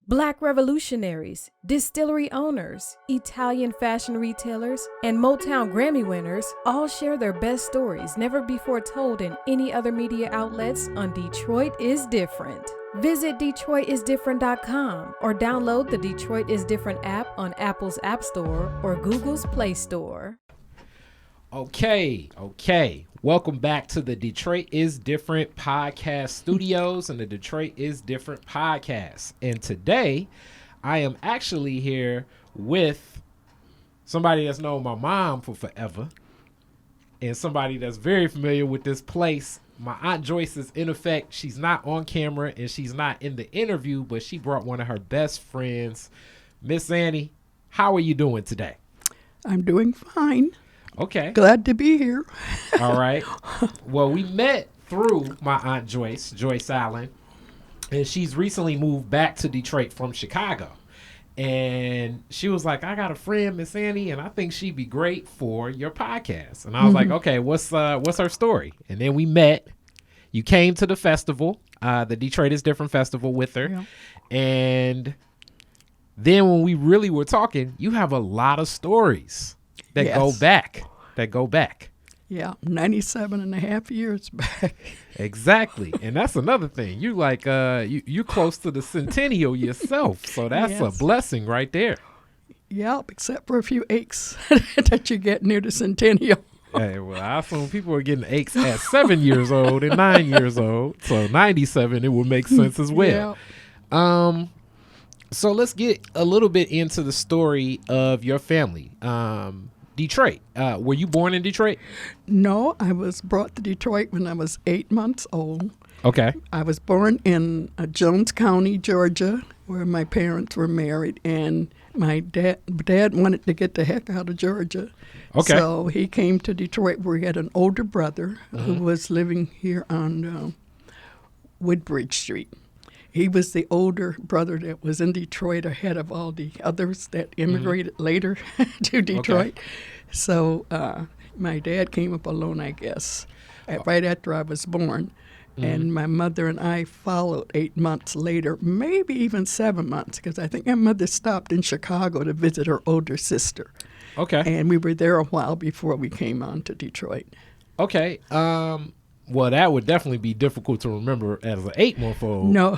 Black revolutionaries, distillery owners, Italian fashion retailers, and Motown Grammy winners all share their best stories never before told in any other media outlets on Detroit is Different. Visit DetroitisDifferent.com or download the Detroit is Different app on Apple's App Store or Google's Play Store. Okay. Welcome back to the Detroit is Different podcast studios and the Detroit is Different podcast. And today, I am actually here with somebody that's known my mom for forever and somebody that's very familiar with this place. My Aunt Joyce is in effect. She's not on camera and she's not in the interview, but she brought one of her best friends. Miss Annie, how are you doing today? I'm doing fine. Okay. Glad to be here. All right. Well, we met through my Aunt Joyce, Joyce Allen, and she's recently moved back to Detroit from Chicago. And she was like, I got a friend, Miss Annie, and I think she'd be great for your podcast. And I was like, okay, what's her story? And then we met. You came to the festival, the Detroit is Different festival with her. Yeah. And then when we really were talking, you have a lot of stories that go back. Yeah, 97 and a half years back. Exactly. And that's another thing. You like you're close to the centennial yourself. So that's a blessing right there. Yep, except for a few aches that you get near the centennial. Hey, well, I assume people are getting aches at 7 years old and 9 years old. So 97, it would make sense as well. Yeah. So let's get a little bit into the story of your family. Detroit. Were you born in Detroit? No, I was brought to Detroit when I was 8 months old. Okay. I was born in Jones County, Georgia, where my parents were married, and my dad wanted to get the heck out of Georgia. Okay. So he came to Detroit, where he had an older brother who was living here on Woodbridge Street. He was the older brother that was in Detroit ahead of all the others that immigrated later to Detroit. Okay. So my dad came up alone, I guess, right after I was born. And my mother and I followed 8 months later, maybe even 7 months, because I think my mother stopped in Chicago to visit her older sister. Okay. And we were there a while before we came on to Detroit. Okay. Well, that would definitely be difficult to remember as an 8-month-old. No.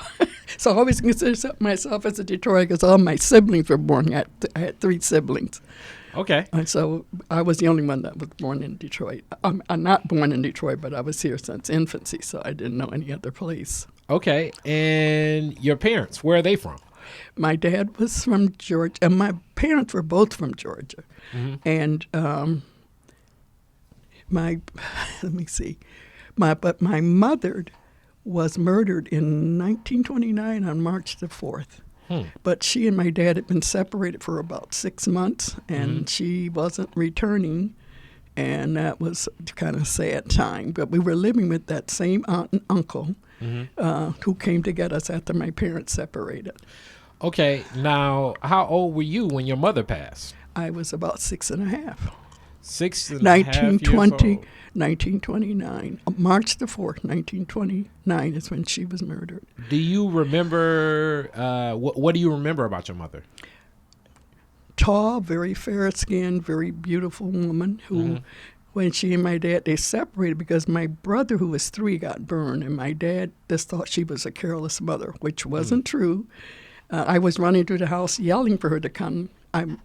So I always consider myself as a Detroiter because all my siblings were born. I had 3 siblings. Okay. And so I was the only one that was born in Detroit. I'm not born in Detroit, but I was here since infancy, so I didn't know any other place. Okay. And your parents, where are they from? My dad was from Georgia, and my parents were both from Georgia. And But my mother was murdered in 1929 on March the 4th. But she and my dad had been separated for about 6 months, and she wasn't returning, and that was kind of a sad time. But we were living with that same aunt and uncle who came to get us after my parents separated. Okay. Now, how old were you when your mother passed? I was about 6 and a half. 6 and a half years old. 1929. March the 4th, 1929 is when she was murdered. Do you remember, what do you remember about your mother? Tall, very fair-skinned, very beautiful woman who, when she and my dad, they separated because my brother, who was 3, got burned, and my dad just thought she was a careless mother, which wasn't true. I was running through the house yelling for her to come.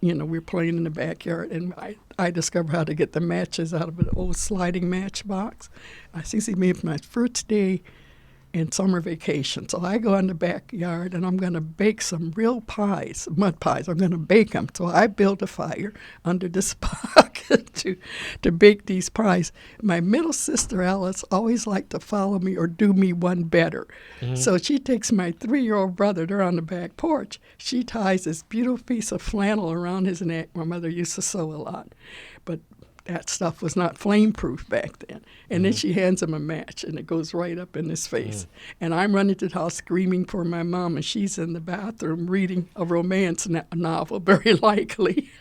We were playing in the backyard, and I discovered how to get the matches out of an old sliding match box. I see my first day in summer vacation. So I go in the backyard, and I'm going to bake some real pies, mud pies. I'm going to bake them. So I built a fire under this pocket to bake these pies. My middle sister, Alice, always liked to follow me or do me one better. So she takes my 3-year-old brother, they're on the back porch. She ties this beautiful piece of flannel around his neck. My mother used to sew a lot. But that stuff was not flame-proof back then. And then she hands him a match, and it goes right up in his face. And I'm running to the house screaming for my mom, and she's in the bathroom reading a romance novel, very likely.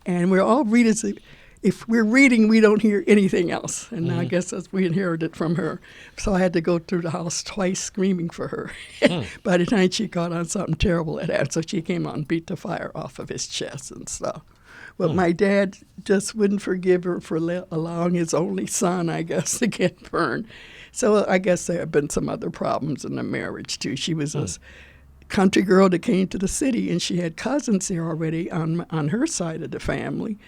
And we're all reading. if we're reading, we don't hear anything else. And I guess that's we inherited from her. So I had to go through the house twice screaming for her. By the time she caught on something terrible that happened, so she came out and beat the fire off of his chest and stuff. But my dad just wouldn't forgive her for allowing his only son, I guess, to get burned. So I guess there have been some other problems in the marriage, too. She was a country girl that came to the city, and she had cousins there already on her side of the family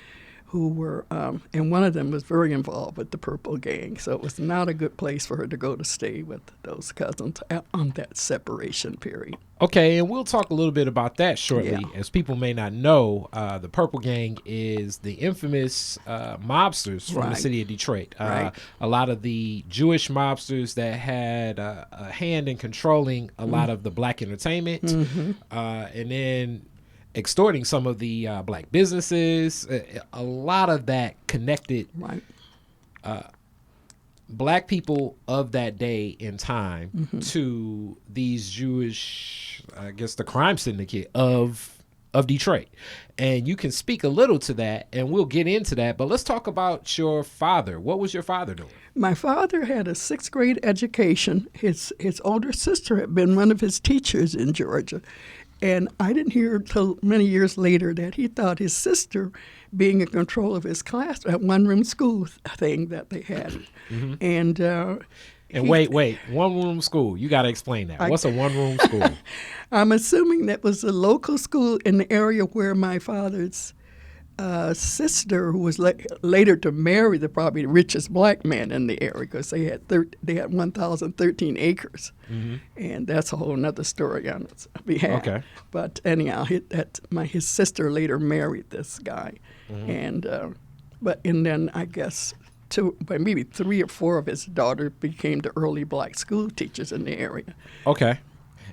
who were, and one of them was very involved with the Purple Gang. So it was not a good place for her to go to stay with those cousins on that separation period. Okay, and we'll talk a little bit about that shortly. Yeah. As people may not know, the Purple Gang is the infamous mobsters from the city of Detroit. Right. A lot of the Jewish mobsters that had a hand in controlling a lot of the black entertainment, and then extorting some of the black businesses. A lot of that connected black people of that day and time to these Jewish, I guess, the crime syndicate of Detroit. And you can speak a little to that, and we'll get into that. But let's talk about your father. What was your father doing? My father had a 6th grade education. His older sister had been one of his teachers in Georgia. And I didn't hear until many years later that he thought his sister, being in control of his class, at one-room school thing that they had. And wait, one-room school. You got to explain that. What's a one-room school? I'm assuming that was a local school in the area where my father's sister, who was later to marry the probably richest black man in the area, because they had 1,013 acres, and that's a whole nother story on its behalf. Okay. But anyhow, his sister later married this guy, and then I guess maybe 3 or 4 of his daughters became the early black school teachers in the area. Okay.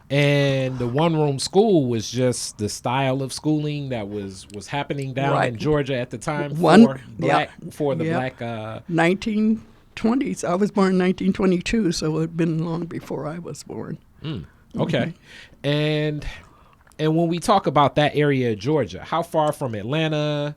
And the one-room school was just the style of schooling that was happening down in Georgia at the time for the black. 1920s. I was born in 1922, so it had been long before I was born. Okay, and when we talk about that area of Georgia, how far from Atlanta?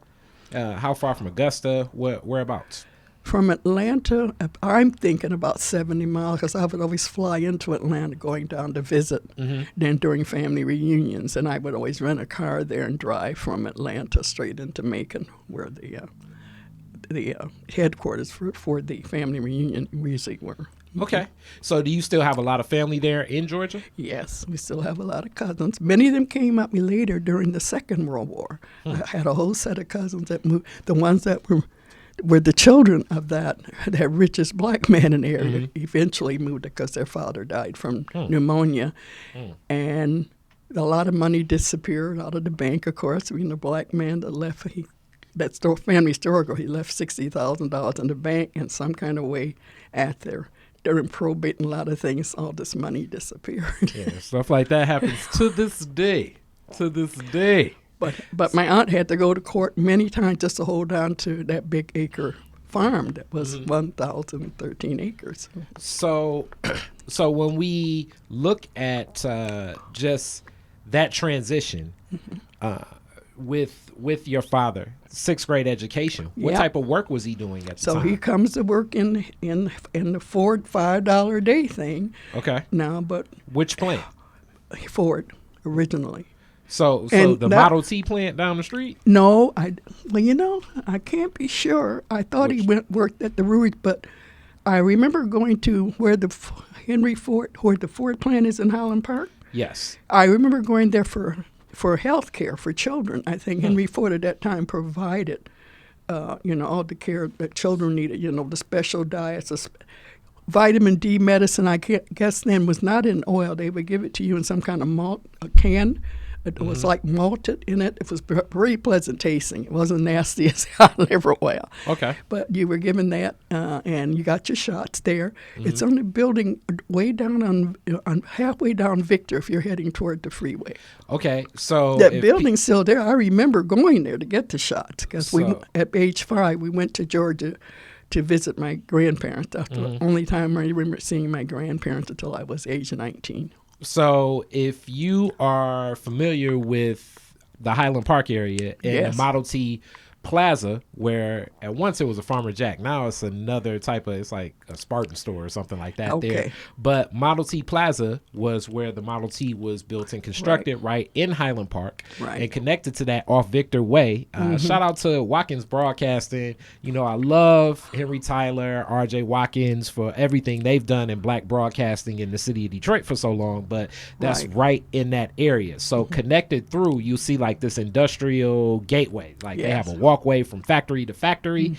How far from Augusta? Whereabouts? From Atlanta, I'm thinking about 70 miles, because I would always fly into Atlanta going down to visit, then during family reunions, and I would always rent a car there and drive from Atlanta straight into Macon, where the headquarters for the family reunion usually were. Okay. So do you still have a lot of family there in Georgia? Yes, we still have a lot of cousins. Many of them came up later during the Second World War. I had a whole set of cousins that moved, the ones that were the children of that richest black man in the area, eventually moved because their father died from pneumonia. And a lot of money disappeared out of the bank, of course. The black man that left, family historical, he left $60,000 in the bank in some kind of way during probate and a lot of things, all this money disappeared. Yeah, stuff like that happens to this day. But my aunt had to go to court many times just to hold on to that big acre farm that was 1,013 acres. So when we look at just that transition with your father, 6th grade education, what type of work was he doing at the time? So he comes to work in the Ford $5 a day thing. Okay. Now, but which plant? Ford originally. So the Model T plant down the street? No, I can't be sure. I thought he worked at the Ruiz, but I remember going to where the Ford plant is in Highland Park. Yes. I remember going there for health care for children. I think Henry Ford at that time provided, all the care that children needed, the special diets, vitamin D medicine, I guess then was not in oil. They would give it to you in some kind of malt, a can. It was like malted in it. It was very pleasant tasting. It wasn't nasty as liver oil. Okay. But you were given that, and you got your shots there. It's on the building way down on halfway down Victor if you're heading toward the freeway. Okay, so that building's still there. I remember going there to get the shots because at age 5 we went to Georgia to visit my grandparents. That's the only time I remember seeing my grandparents until I was age 19. So if you are familiar with the Highland Park area and the Model T Plaza, where at once it was a Farmer Jack. Now it's another type of, it's like a Spartan store or something like that there. But Model T Plaza was where the Model T was built and constructed right in Highland Park. Right. And connected to that off Victor Way. Shout out to Watkins Broadcasting. You know, I love Henry Tyler, RJ Watkins for everything they've done in black broadcasting in the city of Detroit for so long, but that's right in that area. So connected through, you see like this industrial gateway. Like they have a walkway from factory to factory.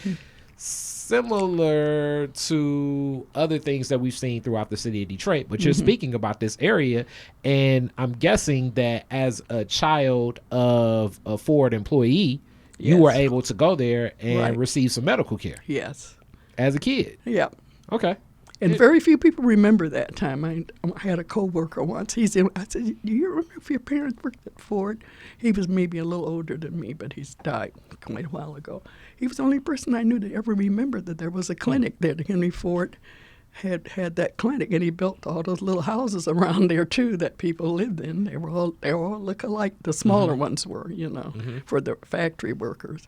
Similar to other things that we've seen throughout the city of Detroit, but you're speaking about this area, and I'm guessing that as a child of a Ford employee, you were able to go there and receive some medical care. Yes. As a kid. Yeah. Okay. And very few people remember that time. I had a coworker once. I said, "Do you remember if your parents worked at Ford?" He was maybe a little older than me, but he's died quite a while ago. He was the only person I knew to ever remember that there was a clinic there. Henry Ford had that clinic, and he built all those little houses around there too that people lived in. They were all look alike. The smaller ones were, for the factory workers.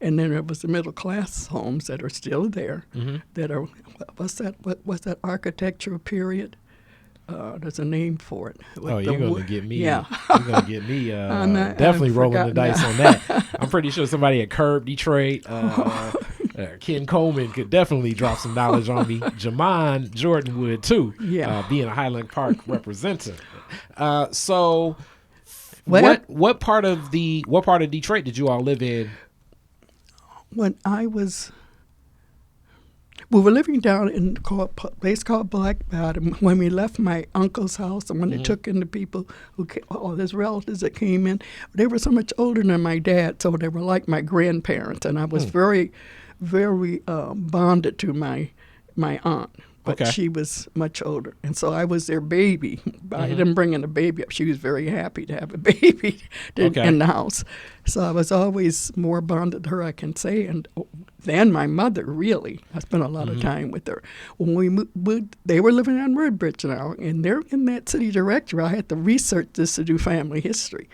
And then there was the middle class homes that are still there. That are what's that architectural period? There's a name for it. Oh, you're gonna get me. Yeah, you're gonna get me. Definitely rolling the dice on that. I'm pretty sure somebody at Curb Detroit, Ken Coleman could definitely drop some knowledge on me. Jamon Jordan would too. Yeah, being a Highland Park representative. So, what part of Detroit did you all live in? When we were living down in a place called Black Bottom. When we left my uncle's house and when they took in the people who came, all his relatives that came in, they were so much older than my dad, so they were like my grandparents, and I was very, very bonded to my aunt. But she was much older, and so I was their baby. I didn't bring in a baby up. She was very happy to have a baby in the house. So I was always more bonded to her, I can say, and then my mother, really. I spent a lot of time with her. When we moved, they were living on Woodbridge now, and they're in that city directory. I had to research this to do family history.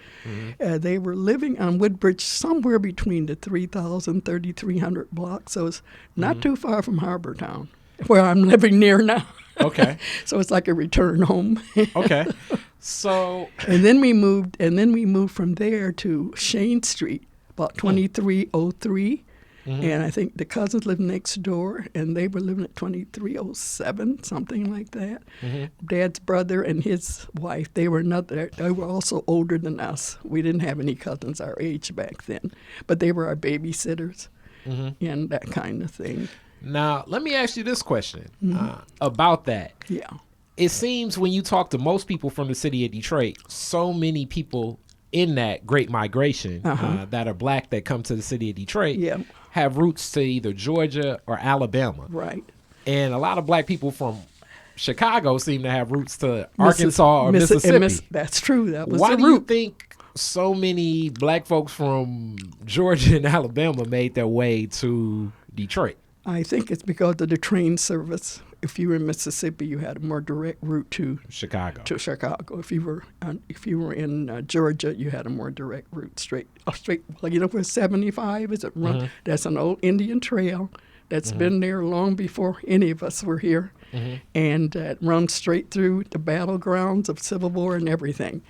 They were living on Woodbridge somewhere between the 3,000, 3,300 blocks, so it's not too far from Harbor Town, where I'm living near now. Okay. So it's like a return home. Okay. So and then we moved from there to Shane Street, about 2303. And I think the cousins lived next door, and they were living at 2307, something like that. Dad's brother and his wife, they were also older than us. We didn't have any cousins our age back then, but they were our babysitters and that kind of thing. Now, let me ask you this question about that. Yeah. It seems when you talk to most people from the city of Detroit, so many people in that great migration that are black that come to the city of Detroit have roots to either Georgia or Alabama. Right. And a lot of black people from Chicago seem to have roots to Arkansas or Mississippi. That's true. That was Why the do root. you think so many black folks from Georgia and Alabama made their way to Detroit? I think it's because of the train service. If you were in Mississippi, you had a more direct route to Chicago. If you were in Georgia, you had a more direct route straight. Well, where 75 is? It run? That's an old Indian trail that's been there long before any of us were here, and it runs straight through the battlegrounds of Civil War and everything.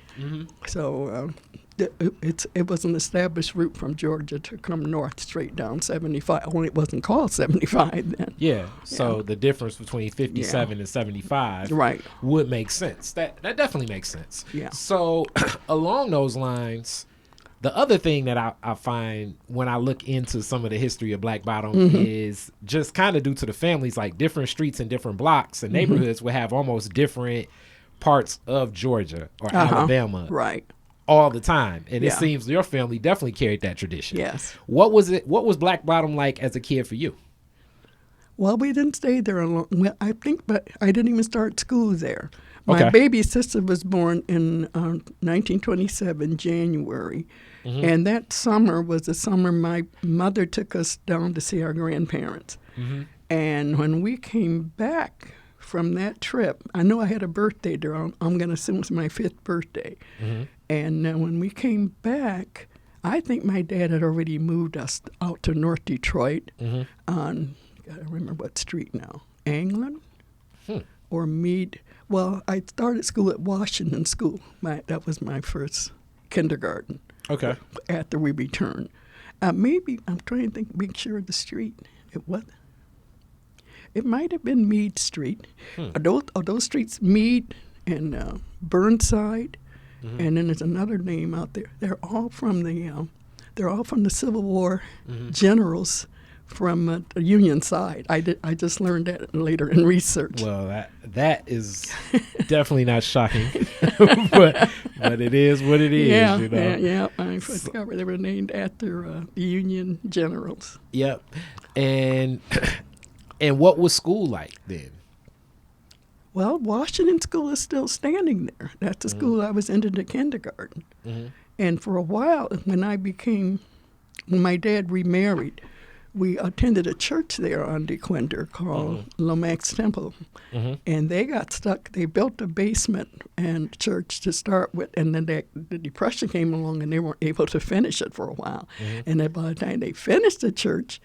So. It was an established route from Georgia to come north straight down 75. Only it wasn't called 75 then. Yeah. So the difference between 57 and 75 would make sense. That definitely makes sense. Yeah. So along those lines, the other thing that I find when I look into some of the history of Black Bottom is just kind of due to the families, like different streets and different blocks and neighborhoods would have almost different parts of Georgia or Alabama. Right. All the time, and it seems your family definitely carried that tradition. Yes. What was Black Bottom like as a kid for you? Well, we didn't stay there long. Well, I think, but I didn't even start school there. My baby sister was born in 1927, January, and that summer was the summer my mother took us down to see our grandparents. And when we came back from that trip, I know I had a birthday there. I'm going to assume it was my 5th birthday. And when we came back, I think my dad had already moved us out to North Detroit on, I don't remember what street now, England or Meade. Well, I started school at Washington School. That was my first kindergarten. Okay. After we returned. Maybe, I'm trying to think, make sure of the street. It might have been Meade Street. Are those streets Meade and Burnside? And then there's another name out there. They're all from the Civil War generals from the Union side. I just learned that later in research. Well, that is definitely not shocking, but it is what it is. Yeah, you know? yeah. I discovered they were named after the Union generals. Yep. And what was school like then? Well, Washington School is still standing there. That's the school I was into the kindergarten. And for a while, when my dad remarried, we attended a church there on DeQuinder called Lomax Temple. And they got stuck. They built a basement and church to start with, and then the Depression came along and they weren't able to finish it for a while. And then by the time they finished the church,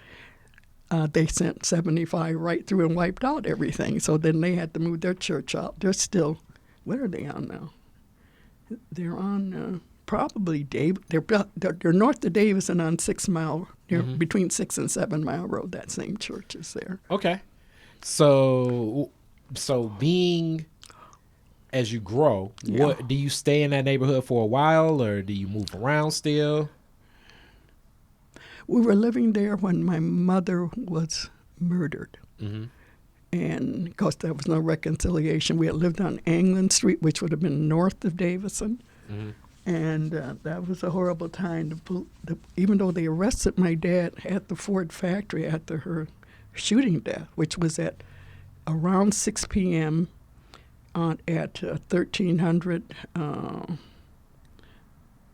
they sent 75 right through and wiped out everything. So then they had to move their church out. They're still, what are they on now? They're on probably they're north of Davison on 6 Mile, between 6 and 7 Mile Road. That same church is there. Okay. So being as you grow, what do you stay in that neighborhood for a while, or do you move around still? We were living there when my mother was murdered. And of course, there was no reconciliation. We had lived on England Street, which would have been north of Davison. And that was a horrible time. Even though they arrested my dad at the Ford factory after her shooting death, which was at around 6 p.m. At 1300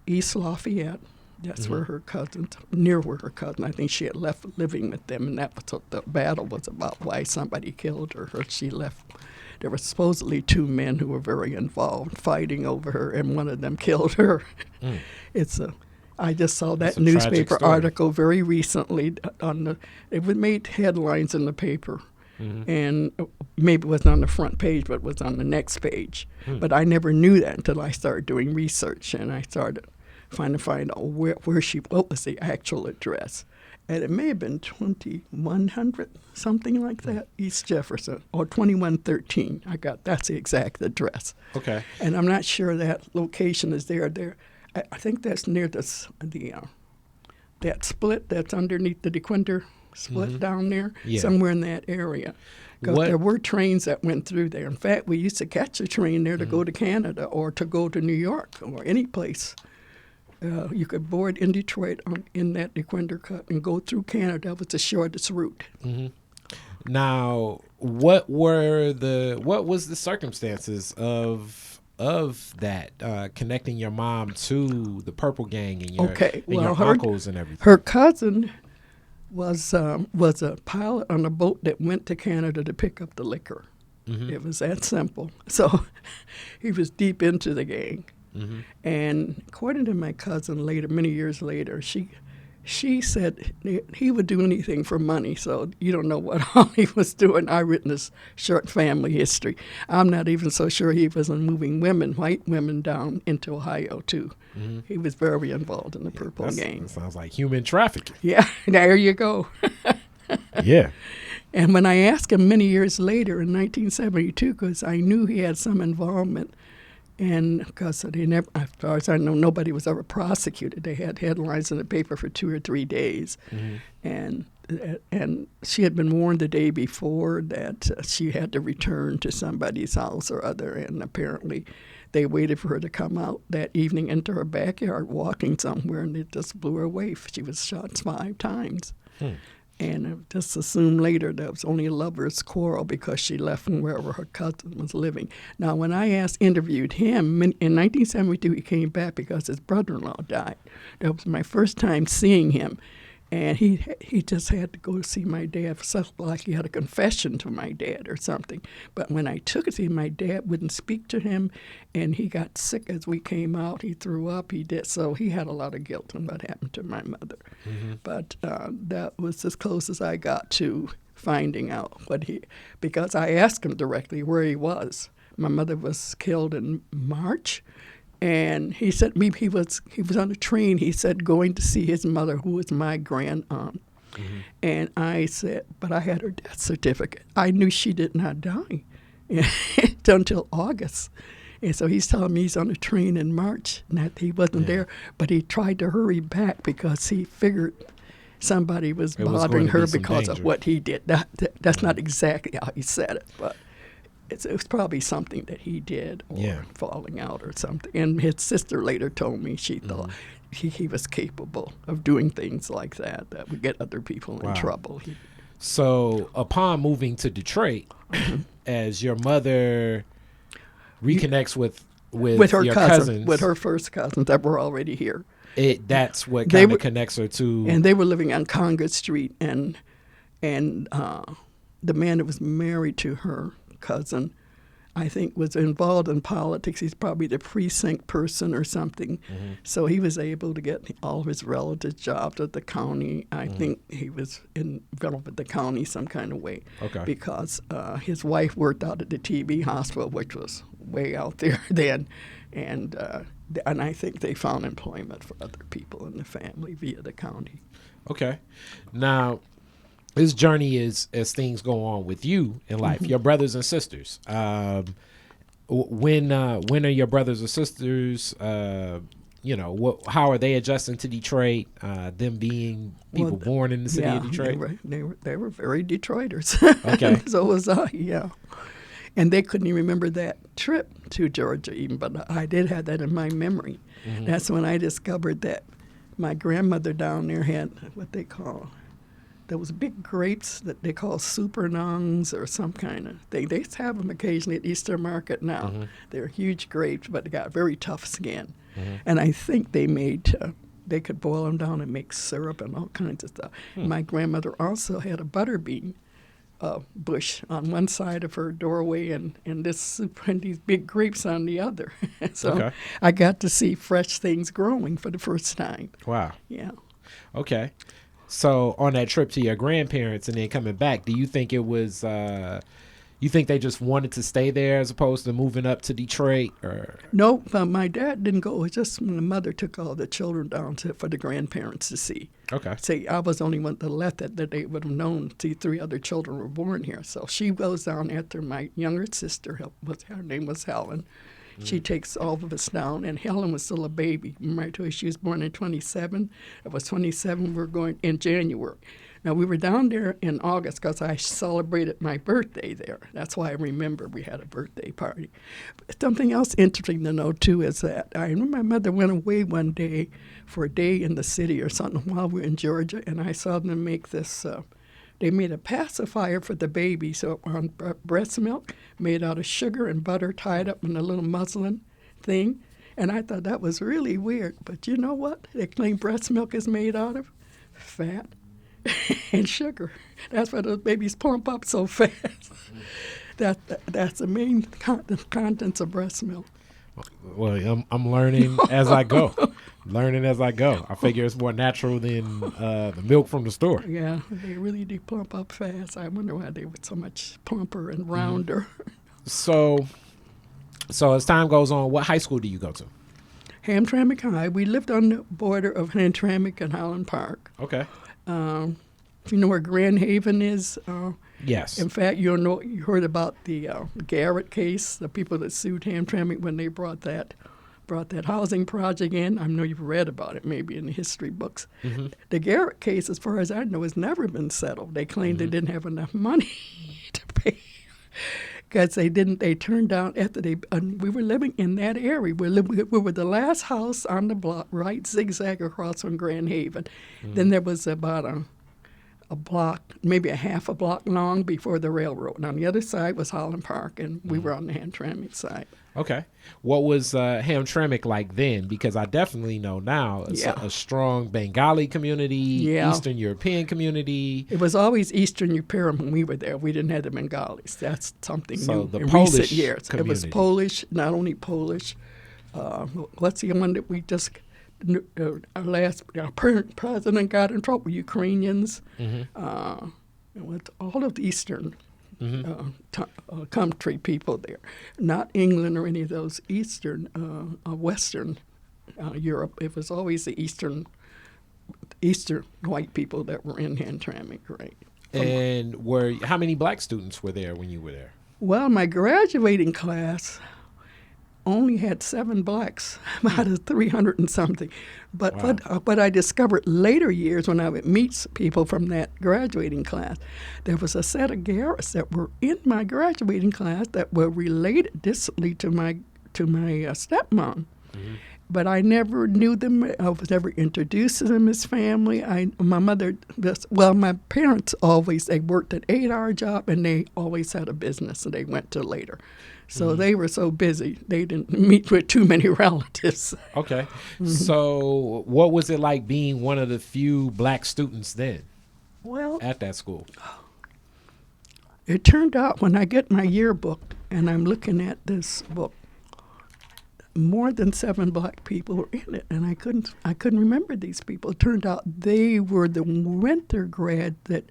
East Lafayette. That's where her cousin, I think she had left living with them, and that was what the battle was about, why somebody killed her. She left. There were supposedly 2 men who were very involved fighting over her, and one of them killed her. I just saw that newspaper article very recently. It made headlines in the paper, and maybe it wasn't on the front page, but it was on the next page. But I never knew that until I started doing research, and I started trying to find out what was the actual address. And it may have been 2100, something like that, East Jefferson, or 2113. That's the exact address. Okay. And I'm not sure that location is there. I think that's near that split that's underneath the DeQuinder split down there, somewhere in that area. Because there were trains that went through there. In fact, we used to catch a train there to go to Canada or to go to New York or any place. You could board in Detroit in that DeQuinder cut and go through Canada. That was the shortest route. Now, what was the circumstances of that connecting your mom to the Purple Gang and your uncles and everything? Her cousin was a pilot on a boat that went to Canada to pick up the liquor. It was that simple. So he was deep into the gang. And according to my cousin many years later, she said he would do anything for money, so you don't know what all he was doing. I've written this short family history. I'm not even so sure he wasn't moving white women down into Ohio, too. He was very involved in the Purple Gang. That sounds like human trafficking. Yeah, there you go. Yeah. And when I asked him many years later in 1972, because I knew he had some involvement, and because as far as I know, nobody was ever prosecuted. They had headlines in the paper for 2 or 3 days. And she had been warned the day before that she had to return to somebody's house or other. And apparently they waited for her to come out that evening into her backyard walking somewhere, and it just blew her away. She was shot 5 times. And just assumed later that it was only a lover's quarrel because she left from wherever her cousin was living. Now, when I interviewed him, in 1972, he came back because his brother-in-law died. That was my first time seeing him. And he just had to go see my dad. Felt like he had a confession to my dad or something. But when I took it to him, my dad wouldn't speak to him, and he got sick as we came out. He threw up. He did. So he had a lot of guilt on what happened to my mother. But that was as close as I got to finding out because I asked him directly where he was. My mother was killed in March. And he said he was on a train, he said, going to see his mother, who was my grand aunt. And I said, but I had her death certificate. I knew she did not die until August. And so he's telling me he's on a train in March, and that he wasn't there. But he tried to hurry back because he figured somebody was bothering her because of what he did. That's not exactly how he said it, but it was probably something that he did, or falling out or something. And his sister later told me she thought he was capable of doing things like that would get other people in trouble. So upon moving to Detroit, as your mother reconnects with her your cousin, with her first cousins that were already here. That's what kind of connects her to. And they were living on Congress Street, and the man that was married to her cousin, I think, was involved in politics. He's probably the precinct person or something. So he was able to get all of his relatives jobs at the county. I think he was involved with the county some kind of way. Because his wife worked out at the TB hospital, which was way out there then. And I think they found employment for other people in the family via the county. Okay. Now, this journey is as things go on with you in life, your brothers and sisters. When are your brothers or sisters? How are they adjusting to Detroit? Them being people born in the city of Detroit. They were very Detroiters. Okay. So was I. Yeah. And they couldn't even remember that trip to Georgia even, but I did have that in my memory. That's when I discovered that my grandmother down there had what they call. There was big grapes that they call supernongs or some kind of thing. They have them occasionally at Easter Market now. They're huge grapes, but they got very tough skin. And I think they could boil them down and make syrup and all kinds of stuff. My grandmother also had a butterbean bush on one side of her doorway and these big grapes on the other. So I got to see fresh things growing for the first time. Wow. Yeah. Okay. So on that trip to your grandparents and then coming back, do you think it was, you think they just wanted to stay there as opposed to moving up to Detroit? Or? No, my dad didn't go. It was just when the mother took all the children down for the grandparents to see. Okay. See, I was the only one that left that they would have known. See, 3 other children were born here. So she goes down after my younger sister, her name was Helen. She takes all of us down, and Helen was still a baby. Remember, she was born in 27. I was 27. We were going in January. Now, we were down there in August because I celebrated my birthday there. That's why I remember we had a birthday party. But something else interesting to know, too, is that I remember my mother went away one day for a day in the city or something while we were in Georgia, and I saw them make this they made a pacifier for the baby, so on breast milk made out of sugar and butter tied up in a little muslin thing. And I thought that was really weird. But you know what they claim breast milk is made out of? Fat and sugar. That's why those babies plump up so fast. That's the main contents of breast milk. Well, I'm learning as I go. I figure it's more natural than the milk from the store. Yeah, they really do plump up fast. I wonder why they were so much plumper and rounder. So as time goes on, what high school do you go to? Hamtramck High. We lived on the border of Hamtramck and Highland Park. Okay. You know where Grand Haven is? Yes. In fact, you heard about the Garrett case, the people that sued Hamtramck when they brought that housing project in. I know you've read about it maybe in the history books. The Garrett case, as far as I know, has never been settled. They claimed they didn't have enough money to pay because they turned down after we were living in that area. We were the last house on the block, right zigzag across from Grand Haven. Then there was about a block, maybe a half a block long before the railroad. And on the other side was Highland Park, and we were on the Hamtramck side. Okay. What was Hamtramck like then? Because I definitely know now it's a strong Bengali community, Eastern European community. It was always Eastern European when we were there. We didn't have the Bengalis. That's something new the in Polish recent years. community. It was Polish, not only Polish. What's the one that we just, our president got in trouble, Ukrainians. With all of the Eastern country people there, not England or any of those Eastern, Western Europe. It was always the Eastern white people that were in Hamtramck, right? And how many black students were there when you were there? Well, my graduating class only had 7 blacks out of 300 and something. But what I discovered later years when I would meet people from that graduating class, there was a set of Garretts that were in my graduating class that were related distantly to my stepmom. But I never knew them. I was never introduced to them as family. My parents they worked an 8-hour job, and they always had a business, and they went to later. So they were so busy, they didn't meet with too many relatives. Okay. So what was it like being one of the few black students then at that school? It turned out when I get my yearbook and I'm looking at this book, more than 7 black people were in it, and I couldn't remember these people. It turned out they were the winter grad that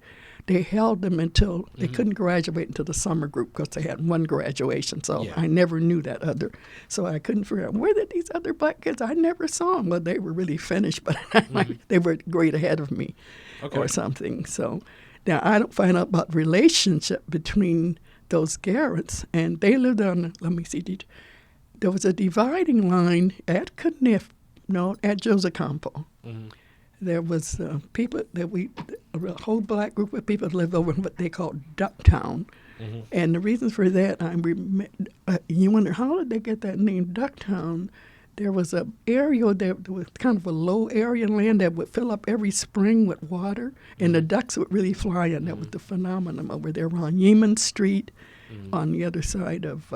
they held them until they couldn't graduate until the summer group because they had one graduation. So I never knew that other. So I couldn't figure out where did these other black kids. I never saw them. Well, they were really finished, but they were a grade ahead of me, or something. So now I don't find out about relationship between those Garretts, and they lived on. Let me see. There was a dividing line at at Joseph Campo. There was people a whole black group of people that lived over in what they called Ducktown. And the reasons for that, you wonder, how did they get that name, Ducktown? There was an area that was kind of a low area land that would fill up every spring with water, and the ducks would really fly in. That was the phenomenon over there on Yeaman Street on the other side of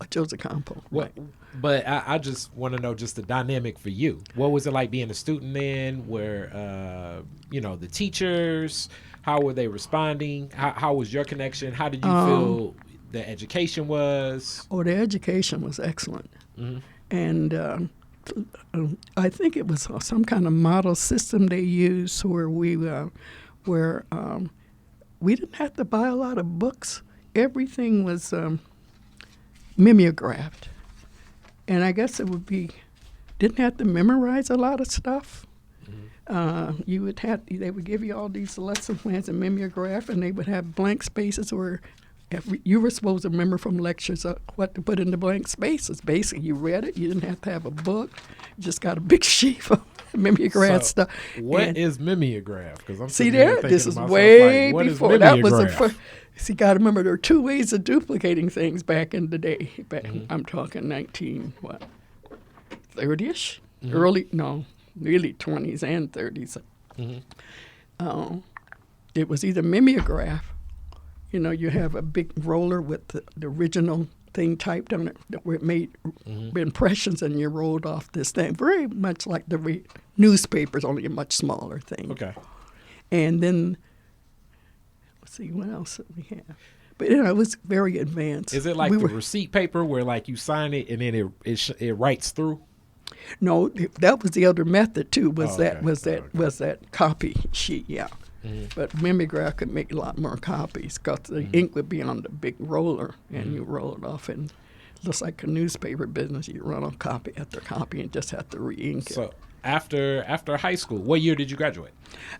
Joseph Campo. Right. But I just want to know just the dynamic for you. What was it like being a student then? Where, the teachers, how were they responding? How was your connection? How did you feel the education was? Oh, the education was excellent. And I think it was some kind of model system they used where we didn't have to buy a lot of books. Everything was mimeographed. And I guess didn't have to memorize a lot of stuff. They would give you all these lesson plans and mimeograph, and they would have blank spaces where you were supposed to remember from lectures what to put in the blank spaces. Basically, you read it. You didn't have to have a book. You just got a big sheet of mimeograph stuff. What is mimeograph? Because I'm see there. This is way before that was the first. See, you got to remember there were 2 ways of duplicating things back in the day. I'm talking 30-ish, really 20s and 30s. It was either mimeograph. You have a big roller with the original thing typed on it where it made impressions, and you rolled off this thing. Very much like the newspapers, only a much smaller thing. Okay. And then, let's see, what else did we have? But it was very advanced. Is it like the receipt paper where like you sign it and then it writes through? No, that was the other method too. Was that copy sheet? Yeah. But mimeograph could make a lot more copies because the ink would be on the big roller, and you roll it off, and just like a newspaper business, you run on copy after copy and just have to re-ink it. So after high school, what year did you graduate?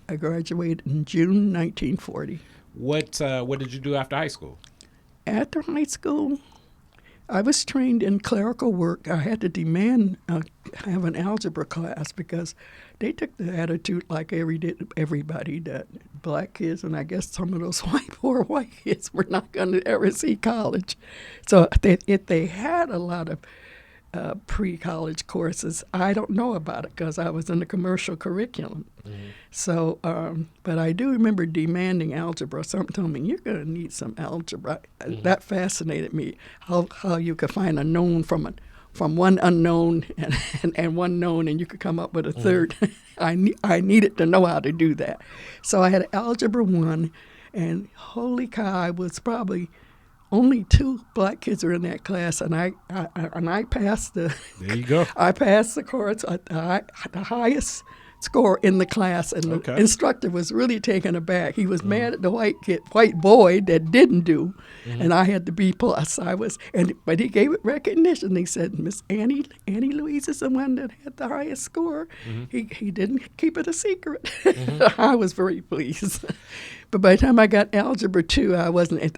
I graduated in June 1940. What did you do after high school? After high school, I was trained in clerical work. I had to demand have an algebra class because they took the attitude like everybody that black kids, and I guess some of those poor white kids were not going to ever see college. So if they had a lot of pre-college courses. I don't know about it because I was in the commercial curriculum. So, but I do remember demanding algebra. Someone told me, you're going to need some algebra. That fascinated me, how you could find a known from one unknown and one known, and you could come up with a third. I needed to know how to do that. So I had Algebra 1, and holy cow, I was probably only 2 black kids were in that class, and I passed the. There you go. I passed the course at the highest score in the class, and the instructor was really taken aback. He was mad at the white boy that didn't do, and I had to B plus. But he gave it recognition. He said, Miss Annie Louise is the one that had the highest score. He didn't keep it a secret. I was very pleased. But by the time I got Algebra 2,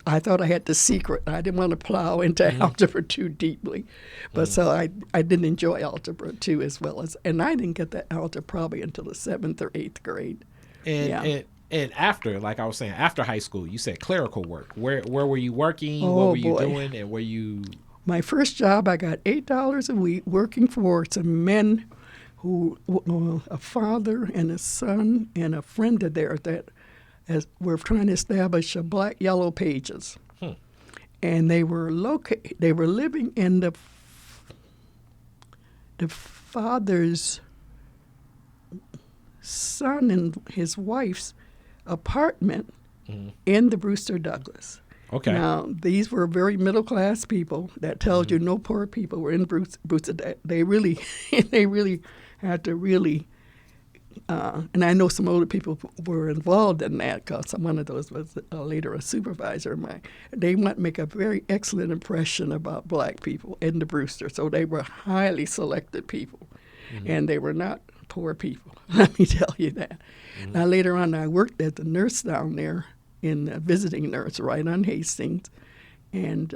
I thought I had the secret. I didn't want to plow into Algebra 2 deeply. But so I didn't enjoy Algebra 2 as well and I didn't get that algebra probably until the 7th or 8th grade. And after, like I was saying, after high school, you said clerical work. Where were you working? What were you doing? And were you... My first job, I got $8 a week working for some men who, a father and a son and a friend of theirs that we're trying to establish a Black Yellow Pages, and they were living in the father's son and his wife's apartment in the Brewster Douglass. Okay. Now these were very middle class people. That tells you no poor people were in Brewster. They really had to really. And I know some older people were involved in that because one of those was later a supervisor of mine. They want to make a very excellent impression about black people in the Brewster. So they were highly selected people, and they were not poor people. Let me tell you that. Now later on, I worked as a nurse down there, visiting nurse right on Hastings, and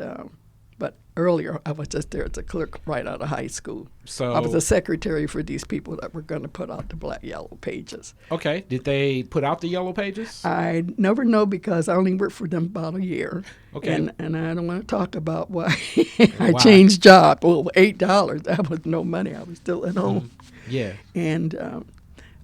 but earlier I was just there as a clerk right out of high school. So I was a secretary for these people that were going to put out the Black Yellow Pages. Okay. Did they put out the Yellow Pages? I never know because I only worked for them about a year. Okay. And I don't want to talk about why I changed job. Well, $8, that was no money. I was still at home. Yeah. And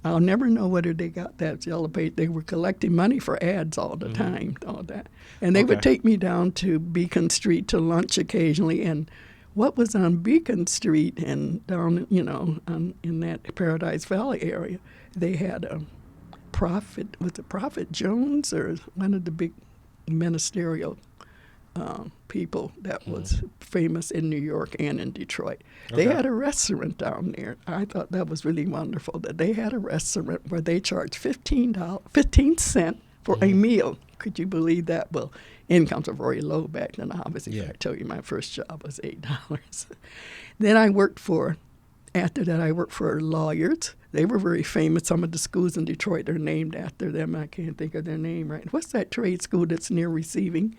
I'll never know whether they got that Yellow Page. They were collecting money for ads all the time, all that. And they would take me down to Beacon Street to lunch occasionally. And what was on Beacon Street and down, in that Paradise Valley area, they had a Prophet, was it Prophet Jones or one of the big ministerial people that was famous in New York and in Detroit. They had a restaurant down there. I thought that was really wonderful that they had a restaurant where they charged 15 cents for a meal. Could you believe that? Well, incomes were very low back then, obviously. I tell you, my first job was $8. Then after that, I worked for lawyers. They were very famous. Some of the schools in Detroit are named after them. I can't think of their name right. What's that trade school that's near Receiving?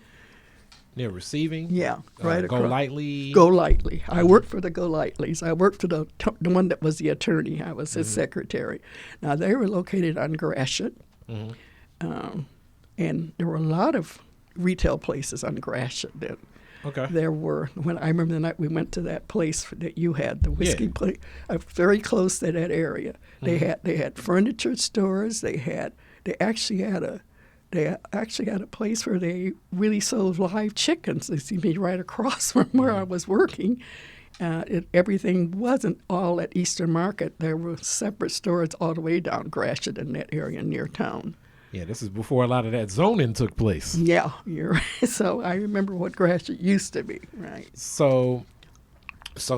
Near Receiving? Yeah, right across. Golightly? Golightly. I worked for the Golightleys. I worked for the one that was the attorney. I was his secretary. Now, they were located on Gratiot, and there were a lot of retail places on Gratiot then. Okay. There were, when I remember the night we went to that place that you had, the whiskey place, very close to that area. They had furniture stores. They actually had a place where they really sold live chickens. They seemed to be right across from where I was working. Everything wasn't all at Eastern Market. There were separate stores all the way down Gratiot in that area near town. Yeah, this is before a lot of that zoning took place. Yeah, you're right. So I remember what Gratiot used to be, right? So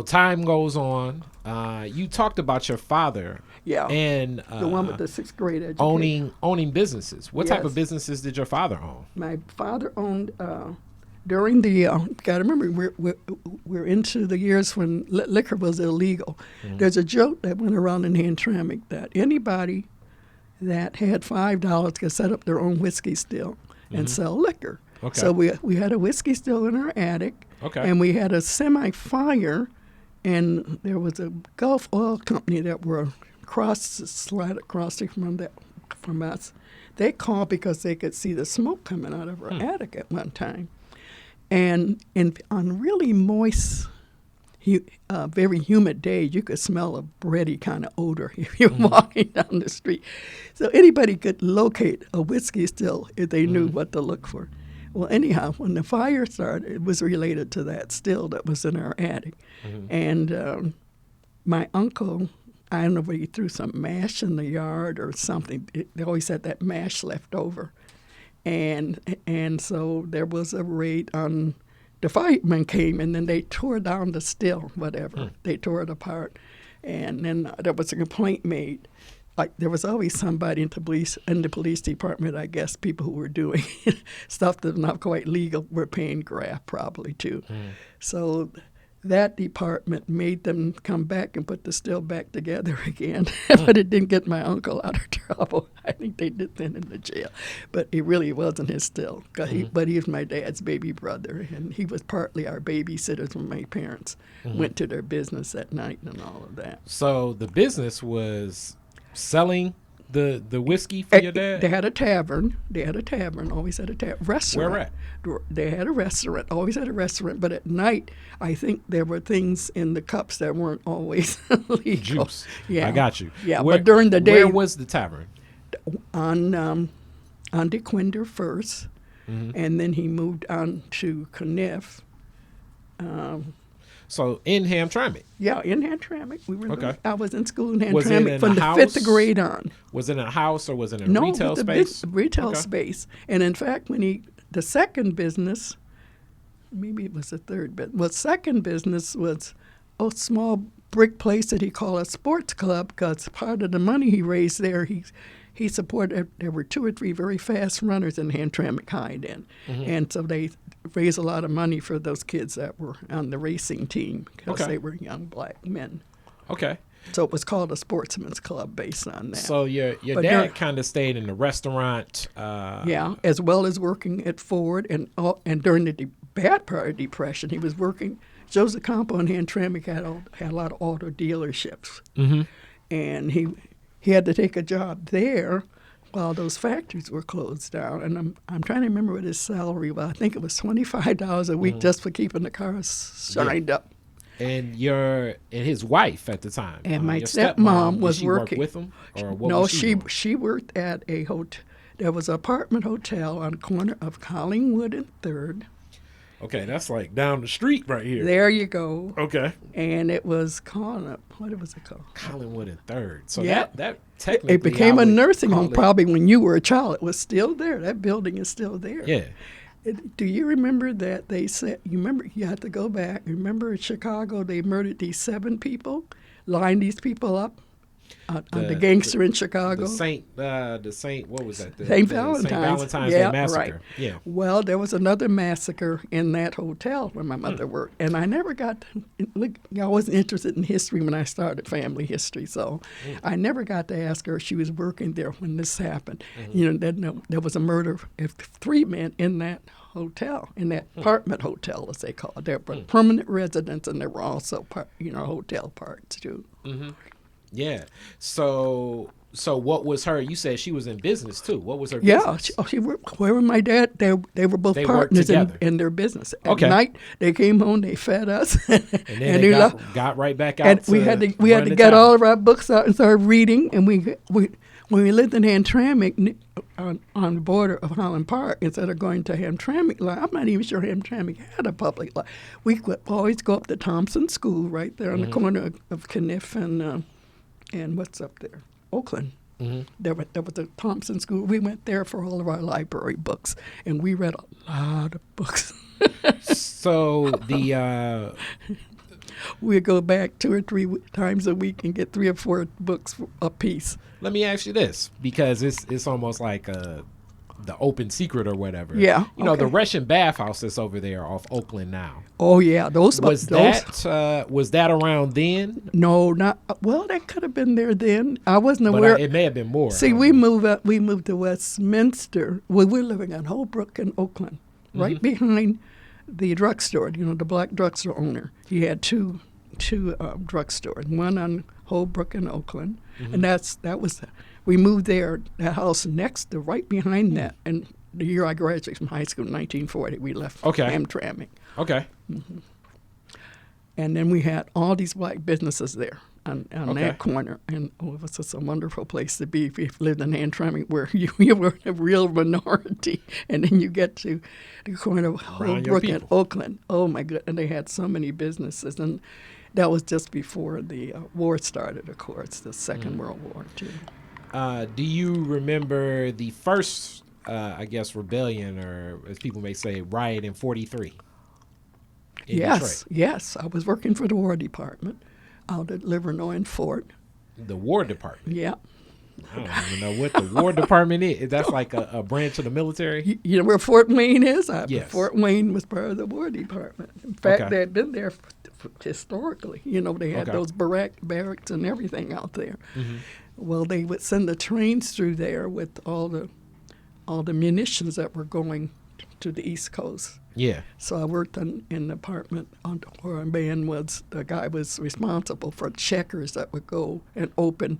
time goes on. You talked about your father. Yeah. And the one with the 6th grade education. Owning businesses. What type of businesses did your father own? My father owned during the gotta remember we're into the years when liquor was illegal. There's a joke that went around in Hamtramck that anybody that had $5 could set up their own whiskey still and sell liquor. Okay. So we had a whiskey still in our attic. Okay. And we had a semi-fire, and there was a Gulf Oil Company that were across from us. They called because they could see the smoke coming out of our attic at one time. And on really moist, very humid days, you could smell a bready kind of odor if you're walking down the street. So anybody could locate a whiskey still if they knew what to look for. Well, anyhow, when the fire started, it was related to that still that was in our attic. And my uncle, I don't know whether he threw some mash in the yard or something. They always had that mash left over. And so there was a raid on, the firemen came and then they tore down the still, whatever. They tore it apart. And then there was a complaint made. Like there was always somebody in the police department, I guess, people who were doing stuff that's not quite legal were paying graft probably too. So that department made them come back and put the still back together again. But it didn't get my uncle out of trouble. I think they did send him to jail. But it really wasn't his still. But he was my dad's baby brother, and he was partly our babysitters when my parents went to their business at night and all of that. So the business was selling the whiskey for your dad? They had a tavern. Always had a restaurant. Where at? They had a restaurant, always had a restaurant. But at night, I think there were things in the cups that weren't always legal. Juice. Yeah. I got you. Yeah, but during the day. Where was the tavern? On DeQuinder first, and then he moved on to Caniff. So in Hamtramck? Yeah, in Hamtramck. Okay. I was in school in Was it Hamtramck in from a the house? 5th grade on. Was it in a house or was it in a retail space? Retail Okay. space. And in fact, the second business, maybe it was the third, but the second business was a small brick place that he called a sports club, because part of the money he raised there, he supported, there were 2 or 3 very fast runners in Hamtramck High then. And so they raised a lot of money for those kids that were on the racing team, because they were young black men. Okay. So it was called a sportsman's club based on that. So your dad kind of stayed in the restaurant. Yeah, as well as working at Ford. And during the bad part of Depression, he was working. Joseph Campo in Hamtramck had a lot of auto dealerships. And he had to take a job there while those factories were closed down. And I'm trying to remember what his salary was. I think it was $25 a week just for keeping the cars shined up. And his wife at the time. And my your stepmom was did she working. Work with him? Or what No, was she doing? she worked at a hotel. There was an apartment hotel on the corner of Collingwood and 3rd. Okay, that's like down the street right here. There you go. Okay. And it was called, what was it called? Collingwood and 3rd. So Yeah. that technically It became I a would nursing call home it- probably when you were a child. It was still there. That building is still there. Yeah. Do you remember that they said, you have to go back. Remember in Chicago, they murdered these 7 people, lined these people up on the gangster in Chicago. The Saint, what was that? St. Valentine's. St. Valentine's Yeah, Day Massacre. right. Yeah. Well, there was another massacre in that hotel where my mother worked. And I never got I wasn't interested in history when I started family history. So I never got to ask her if she was working there when this happened. There was a murder of 3 men in that hotel, in that apartment hotel, as they call it. There were permanent residents, and there were also hotel parts, too. Yeah. So what was her? You said she was in business too. What was her business? Yeah, she worked. Where my dad, they were both They worked partners together. in their business. At Okay. night, they came home, they fed us, And then they got right back out. and we had to run get the all town. of our books out and start reading. And when we lived in Hamtramck, on the border of Holland Park, instead of going to Hamtramck, I'm not even sure Hamtramck had a public library. We would always go up to Thompson School right there on the corner of Caniff and what's up there, Oakland. There was a Thompson School. We went there for all of our library books, and we read a lot of books. So We'd go back 2 or 3 times a week and get 3 or 4 books a piece. let me ask you this, because it's almost like the open secret or whatever. Yeah, the okay. Russian bathhouse that's over there off Oakland now. Oh yeah, those Was that around then? No, not well. That could have been there then. I wasn't But aware. it may have been more. See, we moved to Westminster. We were living on Holbrook in Oakland, right behind the drugstore. The black drugstore owner. He had two drugstores, one on Holbrook in Oakland, and that was. We moved there. That house next to, right behind that, and the year I graduated from high school in 1940, we left Okay. Hamtramck. Okay. And then we had all these black businesses there on that corner. And it was just a wonderful place to be if you lived in Hamtramck, where you were a real minority. And then you get to the corner of Holbrook and Oakland. Oh, my goodness. And they had so many businesses. And that was just before the war started, of course, the Second World War, too. Do you remember the first, I guess, rebellion, or as people may say, riot in 43? Yes. I was working for the War Department out at Livernois and Fort. The War Department? Yeah. I don't even know what the War Department is. That's like a branch of the military? You know where Fort Wayne is? Yes. Fort Wayne was part of the War Department. In fact, they had been there historically. You know, they had those barracks and everything out there. Mm-hmm. Well, they would send the trains through there with all the munitions that were going to the East Coast. Yeah. So I worked in the apartment where a man was, the guy was responsible for checkers that would go and open,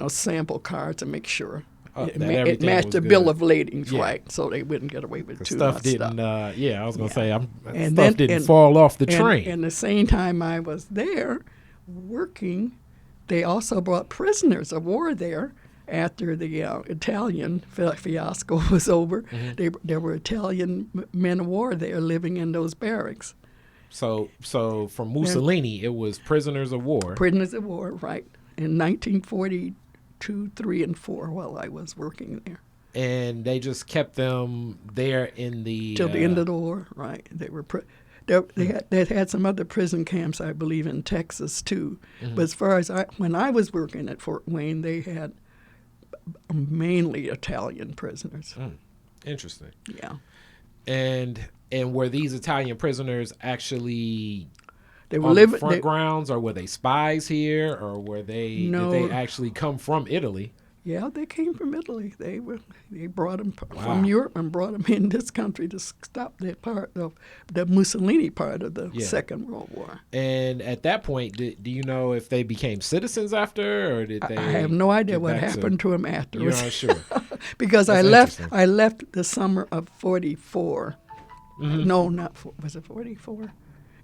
sample cards and make sure it matched the bill of lading, right? So they wouldn't get away with too much stuff. I was going to say, stuff didn't fall off the train. And the same time I was there working, they also brought prisoners of war there. After the Italian fiasco was over, there were Italian men of war there living in those barracks. So from Mussolini, it was prisoners of war. Prisoners of war, right. In 1942, 3, and 4, while I was working there. And they just kept them there till the end of the war, right. They were they had some other prison camps, I believe, in Texas, too. Mm-hmm. But as far as when I was working at Fort Wayne, they had mainly Italian prisoners. Interesting. Yeah. And were these Italian prisoners actually they were on the front grounds, or were they spies here, or were they did they actually come from Italy? Yeah, they came from Italy. They brought them from Europe and brought them in this country to stop that part of the Mussolini part of the Second World War. And at that point, do you know if they became citizens after, or did they? I have no idea what happened to them afterwards. You're not sure. Because I left the summer of 44. Mm-hmm. No, was it 44?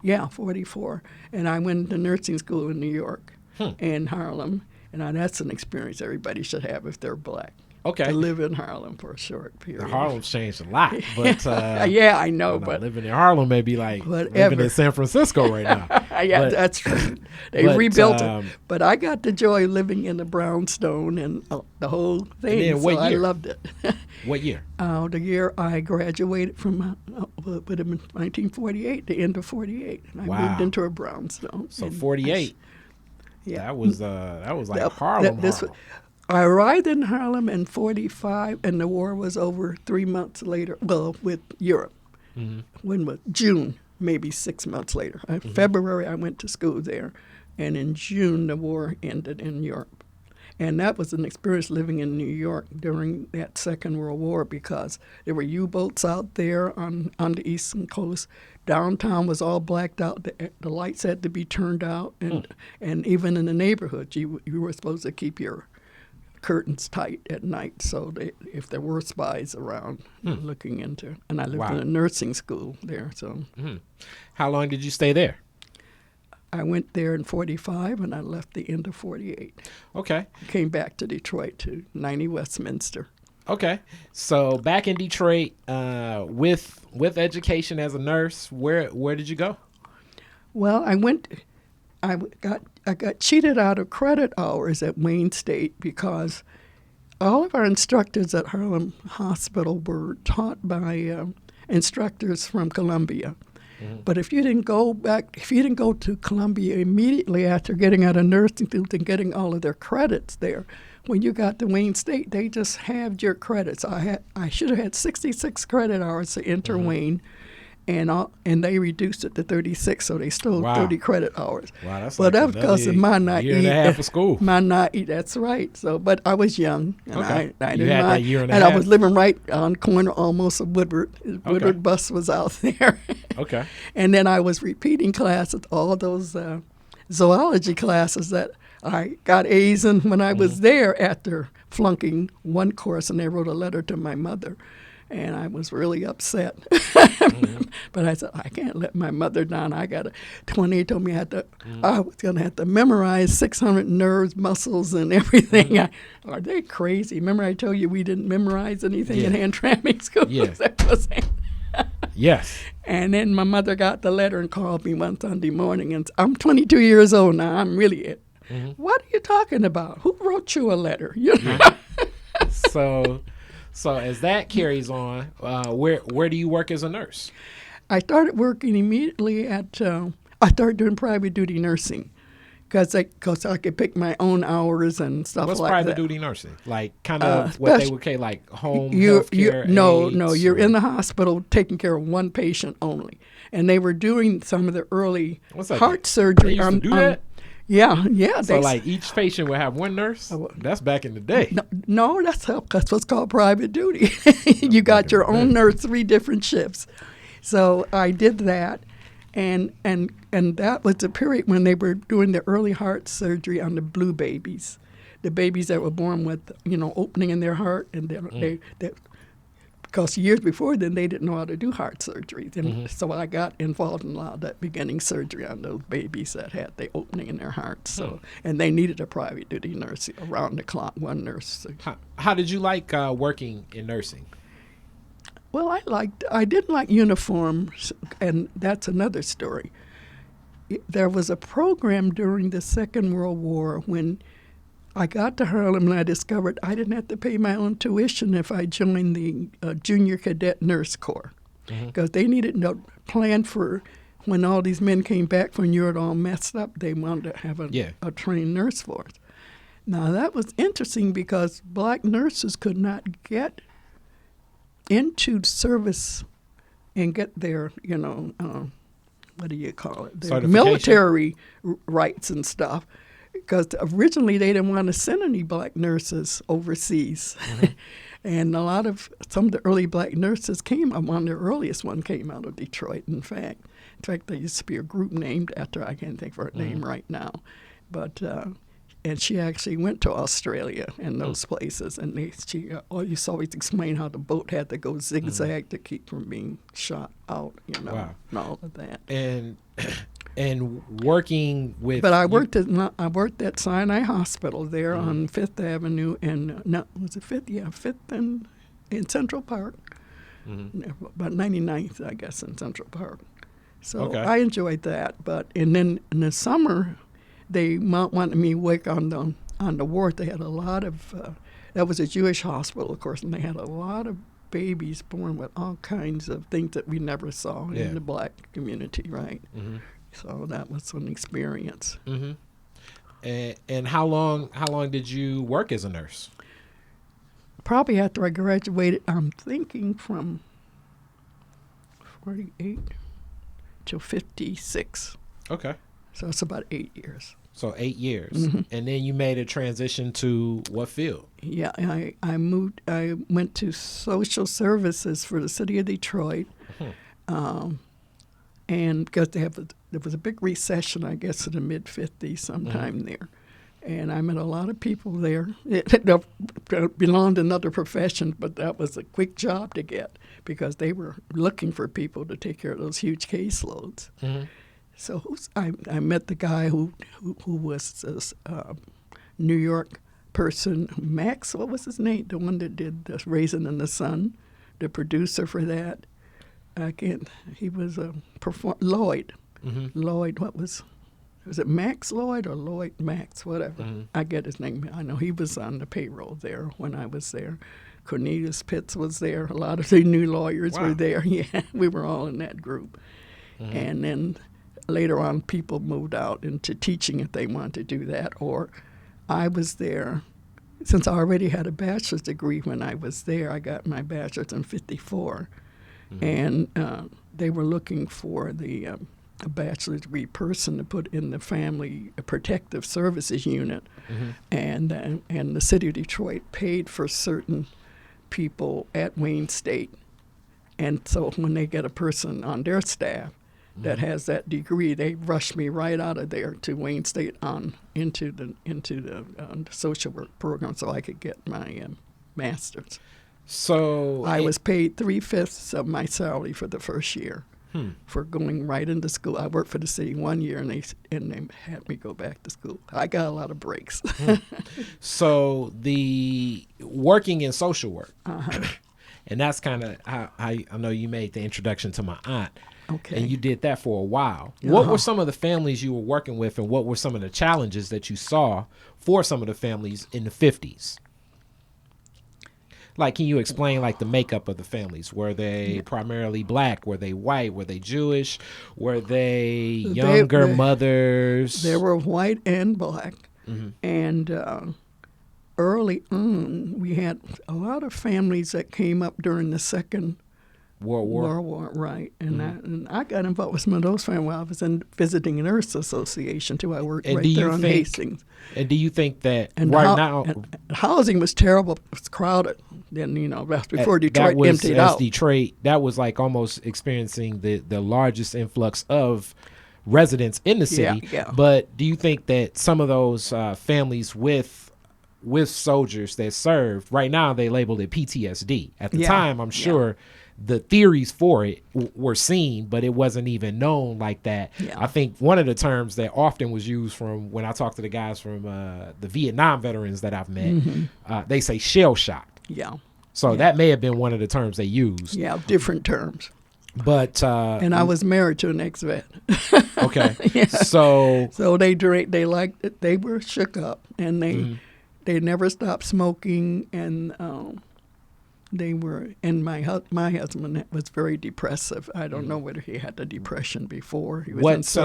Yeah, 44. And I went to nursing school in New York and Harlem. And that's an experience everybody should have if they're black. Okay. To live in Harlem for a short period. Harlem's changed a lot. But yeah, I know. But living in Harlem may be like living in San Francisco right now. That's true. They rebuilt it. But I got the joy of living in the brownstone and the whole thing. And then what year? I loved it. What year? The year I graduated from 1948, the end of 48. And I moved into a brownstone. So 48. That was like Harlem. I arrived in Harlem in 45, and the war was over 3 months later. Well, with Europe. Mm-hmm. When was June? Maybe 6 months later. In February, I went to school there, and in June, the war ended in Europe. And that was an experience living in New York during that Second World War, because there were U-boats out there on the eastern coast. Downtown was all blacked out. The lights had to be turned out. And even in the neighborhood, you were supposed to keep your curtains tight at night, so if there were spies around looking into. And I lived in a nursing school there. So, How long did you stay there? I went there in 45, and I left the end of 48. Okay. Came back to Detroit to 90 Westminster. Okay. So back in Detroit, with education as a nurse, where did you go? Well, I got cheated out of credit hours at Wayne State because all of our instructors at Harlem Hospital were taught by instructors from Columbia. Mm-hmm. But if you didn't go to Columbia immediately after getting out of nursing school and getting all of their credits there, when you got to Wayne State, they just halved your credits. I should have had 66 credit hours to enter Wayne, and they reduced it to 36, so they stole 30 credit hours. Wow, that's well, that was because of my not year and a half of school. My not that's right. So, but I was young, and I didn't you had mind. That year and a half. I was living right on the corner almost of Woodward. Woodward bus was out there. Okay. And then I was repeating classes, all those zoology classes that I got A's in when I was there after flunking one course, and I wrote a letter to my mother. And I was really upset. But I said, I can't let my mother down. I got 20 told me I was going to have to memorize 600 nerves, muscles, and everything. Are they crazy? Remember I told you we didn't memorize anything in Hamtramck school? Yes. Yes. And then my mother got the letter and called me one Sunday morning. And I'm 22 years old now. I'm really it. What are you talking about? Who wrote you a letter? You know? So as that carries on, where do you work as a nurse? I started working immediately I started doing private duty nursing because I could pick my own hours and stuff like that. What's private duty nursing? Like kind of what they would call like home health care? No, you're in the hospital taking care of one patient only. And they were doing some of the early heart surgery. They used to do that? Yeah. So like each patient would have one nurse? That's back in the day. No, that's what's called private duty. You got your own nurse, 3 different shifts. So I did that, and that was the period when they were doing the early heart surgery on the blue babies, the babies that were born with opening in their heart, and they because years before then they didn't know how to do heart surgeries, and so I got involved in a lot of that beginning surgery on those babies that had the opening in their hearts. So and they needed a private duty nurse around the clock, one nurse. How did you like working in nursing? Well, I didn't like uniforms, and that's another story. There was a program during the Second World War when I got to Harlem and I discovered I didn't have to pay my own tuition if I joined the Junior Cadet Nurse Corps, because they needed to plan for when all these men came from from Europe all messed up. They wanted to have a trained nurse force. Now, that was interesting because black nurses could not get into service and get their, what do you call it? Their military rights and stuff. Because originally they didn't want to send any black nurses overseas. And some of the early black nurses one of the earliest one came out of Detroit, in fact. In fact, there used to be a group named after, I can't think of her name right now. But, and she actually went to Australia and those places. And she used to always explain how the boat had to go zigzag to keep from being shot out, and all of that. And working with, but I worked at Sinai Hospital there on 5th Avenue was it 5th? Yeah, 5th and in Central Park, about 99th, I guess, in Central Park. So I enjoyed that. And then in the summer, they wanted me to work on the ward. They had a lot of that was a Jewish hospital, of course, and they had a lot of babies born with all kinds of things that we never saw in the black community, right? So that was an experience. And how long did you work as a nurse? Probably after I graduated, I'm thinking from 48 to 56. Okay. So it's about 8 years. So 8 years. And then you made a transition to what field? Yeah, I went to social services for the city of Detroit. And because there was a big recession, I guess, in the mid-'50s sometime there. And I met a lot of people there. It belonged to another profession, but that was a quick job to get because they were looking for people to take care of those huge caseloads. So I met the guy who was this New York person, Max, what was his name? The one that did the Raisin in the Sun, the producer for that. He was Lloyd. Lloyd, was it Max Lloyd or Lloyd Max, whatever. I get his name. I know he was on the payroll there when I was there. Cornelius Pitts was there. A lot of the new lawyers were there. Yeah, we were all in that group. And then later on, people moved out into teaching if they wanted to do that. Or I was there. Since I already had a bachelor's degree when I was there, I got my bachelor's in 1954. And they were looking for a bachelor's degree person to put in the Family Protective Services Unit. And the city of Detroit paid for certain people at Wayne State. And so when they get a person on their staff that has that degree, they rush me right out of there to Wayne State into the social work program so I could get my master's. So I was paid 3/5 of my salary for the first year for going right into school. I worked for the city 1 year, and they had me go back to school. I got a lot of breaks. So the working in social work, and that's kind of how I know you made the introduction to my aunt. Okay. And you did that for a while. What were some of the families you were working with, and what were some of the challenges that you saw for some of the families in the 50s? Like, can you explain like the makeup of the families? Were they primarily black? Were they white? Were they Jewish? Were they younger mothers? They were white and black. And early on, we had a lot of families that came up during the Second World War, right. And I got involved with some of those families while I was visiting a nurse association, too. I worked there on Hastings. And do you think that now... housing was terrible. It was crowded. Then, that's before Detroit emptied out. Detroit, that was like almost experiencing the largest influx of residents in the city. Yeah. But do you think that some of those families with soldiers that served, right now they labeled it PTSD. At the time, I'm sure the theories for it were seen, but it wasn't even known like that. Yeah. I think one of the terms that often was used from when I talk to the guys from the Vietnam veterans that I've met, they say shell shock. Yeah. So that may have been one of the terms they used. Yeah, different terms. But and I was married to an ex-vet. Okay. Yeah. So they liked it. They were shook up, and they never stopped smoking, and they were. And my husband was very depressive. I don't know whether he had the depression before. He was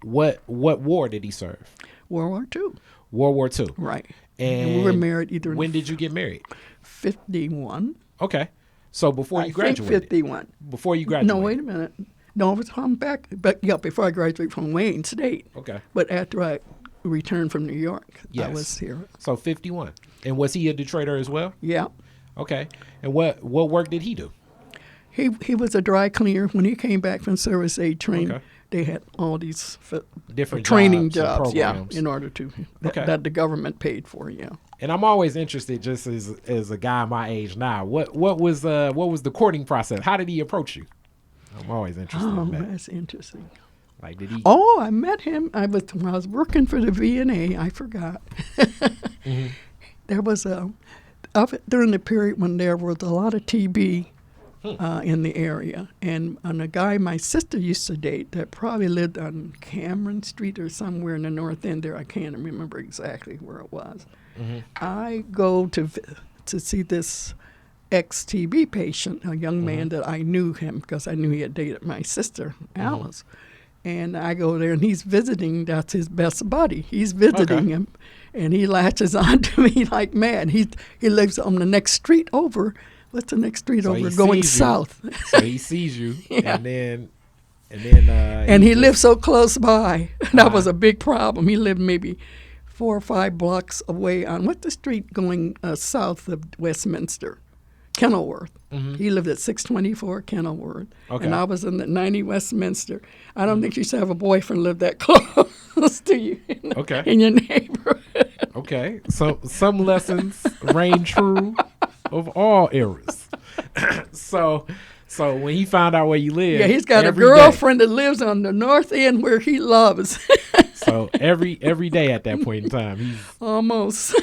what war did he serve? World War II. World War II. Right. And we were married either. When did you get married? 51. Okay. So before you graduated? I think 51. Before you graduated? No, wait a minute. No, I was home back. But before I graduated from Wayne State. Okay. But after I returned from New York, yes. I was here. So 51. And was he a Detroiter as well? Yeah. Okay. And what work did he do? He was a dry cleaner. When he came back from service aid training, they had all these different training jobs, in order to that the government paid for, And I'm always interested, just as a guy my age now, what was the courting process? How did he approach you? I'm always interested in that. That's interesting. Like, did he? Oh, I met him. I was working for the VNA. I forgot. There was during the period when there was a lot of TB in the area, and a guy my sister used to date that probably lived on Cameron Street or somewhere in the north end there. I can't remember exactly where it was. I go to see this ex-TB patient, a young man that I knew him because I knew he had dated my sister, Alice. And I go there, and he's visiting. That's his best buddy. He's visiting him, and he latches on to me like mad. He lives on the next street over. What's the next street over? Going south. So he sees you, and then he lived so close by. That was a big problem. He lived maybe 4 or 5 blocks away on what's the street going south of Westminster? Kenilworth. He lived at 624 Kenilworth. And I was in the 90 Westminster. I don't think you should have a boyfriend live that close to you in your neighborhood. Okay. So some lessons reign true of all eras. So when he found out where you live, he's got a girlfriend that lives on the north end where he loves. So every day at that point in time, he's almost.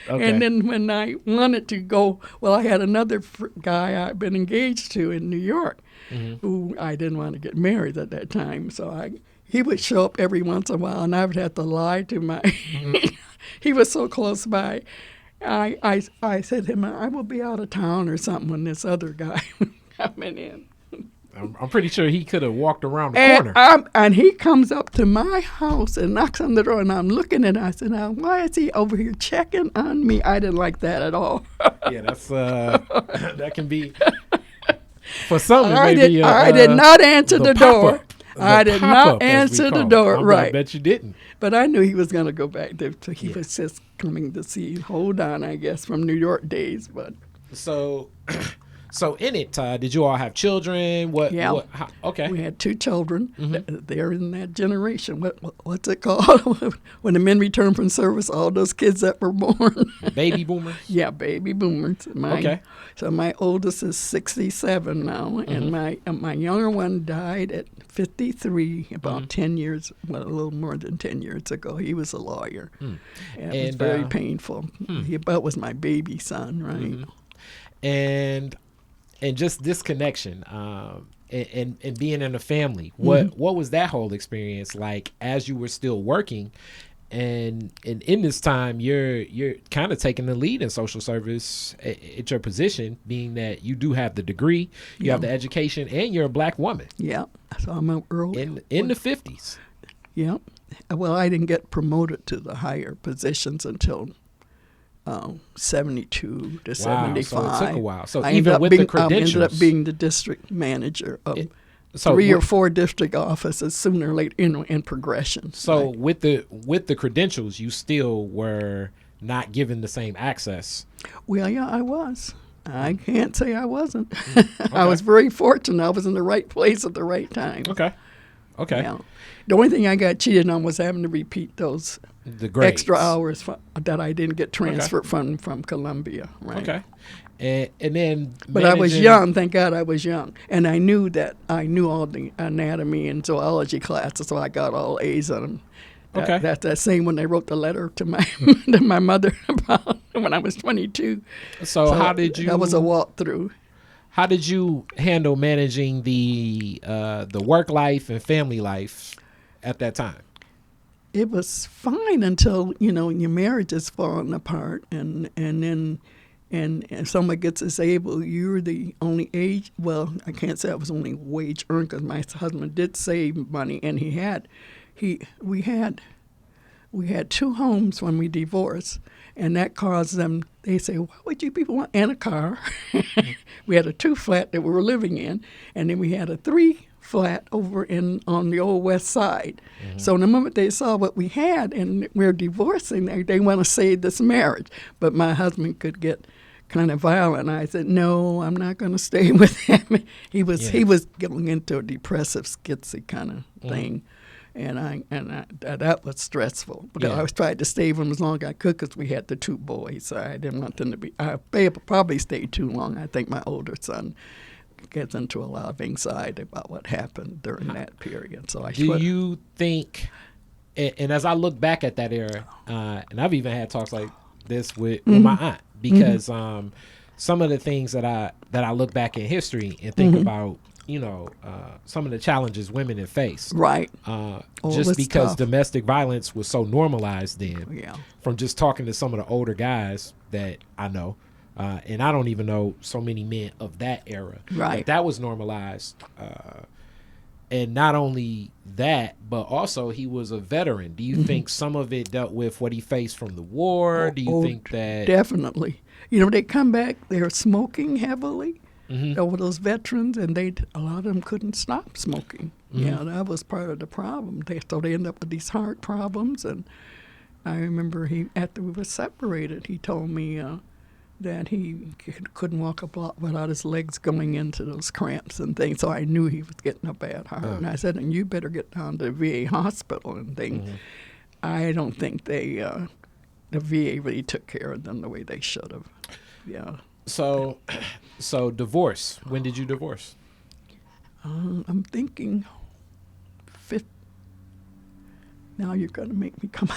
And then when I wanted to go, I had another guy I'd been engaged to in New York, who I didn't want to get married at that time. So he would show up every once in a while, and I would have to lie to my. He was so close by. I said to him, I will be out of town or something when this other guy coming in. I'm pretty sure he could have walked around the corner. And he comes up to my house and knocks on the door, and I'm looking at it. I said, now, why is he over here checking on me? I didn't like that at all. Yeah, that's that can be, for some, I did not answer the door. I did not answer the door, right. I bet you didn't. But I knew he was going to go back there. So he was just coming to see, hold on, I guess, from New York days. But So So in it, did you all have children? Yeah. Okay. We had 2 children. They're in that generation. What's it called? When the men returned from service, all those kids that were born. Baby boomers? Yeah, baby boomers. Okay. So my oldest is 67 now, and my younger one died at 53, about 10 years, well, a little more than 10 years ago. He was a lawyer. And it was very painful. He about was my baby son, right? And just this connection, and being in a family, what was that whole experience like as you were still working? And in this time, you're kind of taking the lead in social service at your position, being that you do have the degree, you have the education, and you're a black woman. Yeah. So I'm an early in the 50s. Yeah. Well, I didn't get promoted to the higher positions until 72 to 75. So it took a while. So I even with the credentials, I ended up being the district manager of so 3 or 4 district offices sooner or later in progression. So with the credentials, you still were not given the same access. Well, yeah, I was. I can't say I wasn't. Okay. I was very fortunate. I was in the right place at the right time. Okay. Yeah. The only thing I got cheated on was having to repeat those extra hours that I didn't get transferred from Columbia. Right. Okay. And then, but I was young. Thank God I was young, and I knew all the anatomy and zoology classes, so I got all A's on them. Okay. That's that same when they wrote the letter to my mother about when I was 22. So how did you? That was a walkthrough. How did you handle managing the work life and family life at that time? It was fine until your marriage is falling apart, and then. And if someone gets disabled, you're the only age. Well, I can't say I was only wage earned because my husband did save money, and we had 2 homes when we divorced, and that caused them. They say, "Why would you people want and a car?" We had a 2-flat that we were living in, and then we had a 3-flat over on the old west side. So the moment they saw what we had and we're divorcing, they want to save this marriage. But my husband could get kind of violent. I said, "No, I'm not going to stay with him." He was going into a depressive, schizzy kind of thing, and that was stressful because I was trying to save him as long as I could because we had the 2 boys. So I didn't want them to be. They probably stayed too long. I think my older son gets into a lot of anxiety about what happened during that period. So do you think? And as I look back at that era, and I've even had talks like this with my aunt, because some of the things that I look back in history and think about, some of the challenges women have faced. Right. Just because tough. Domestic violence was so normalized then. Yeah. From just talking to some of the older guys that I know, and I don't even know so many men of that era. Right. But that was normalized. And not only that, but also he was a veteran. Do you think some of it dealt with what he faced from the war? Do you think that? Definitely. They come back, they're smoking heavily over those veterans, and a lot of them couldn't stop smoking. Yeah, that was part of the problem. So they end up with these heart problems. And I remember after we were separated, he told me that he couldn't walk a block without his legs going into those cramps and things. So I knew he was getting a bad heart. And I said, "And you better get down to the VA hospital and things." I don't think the VA really took care of them the way they should have. Yeah. So divorce. When did you divorce? I'm thinking now you're going to make me come.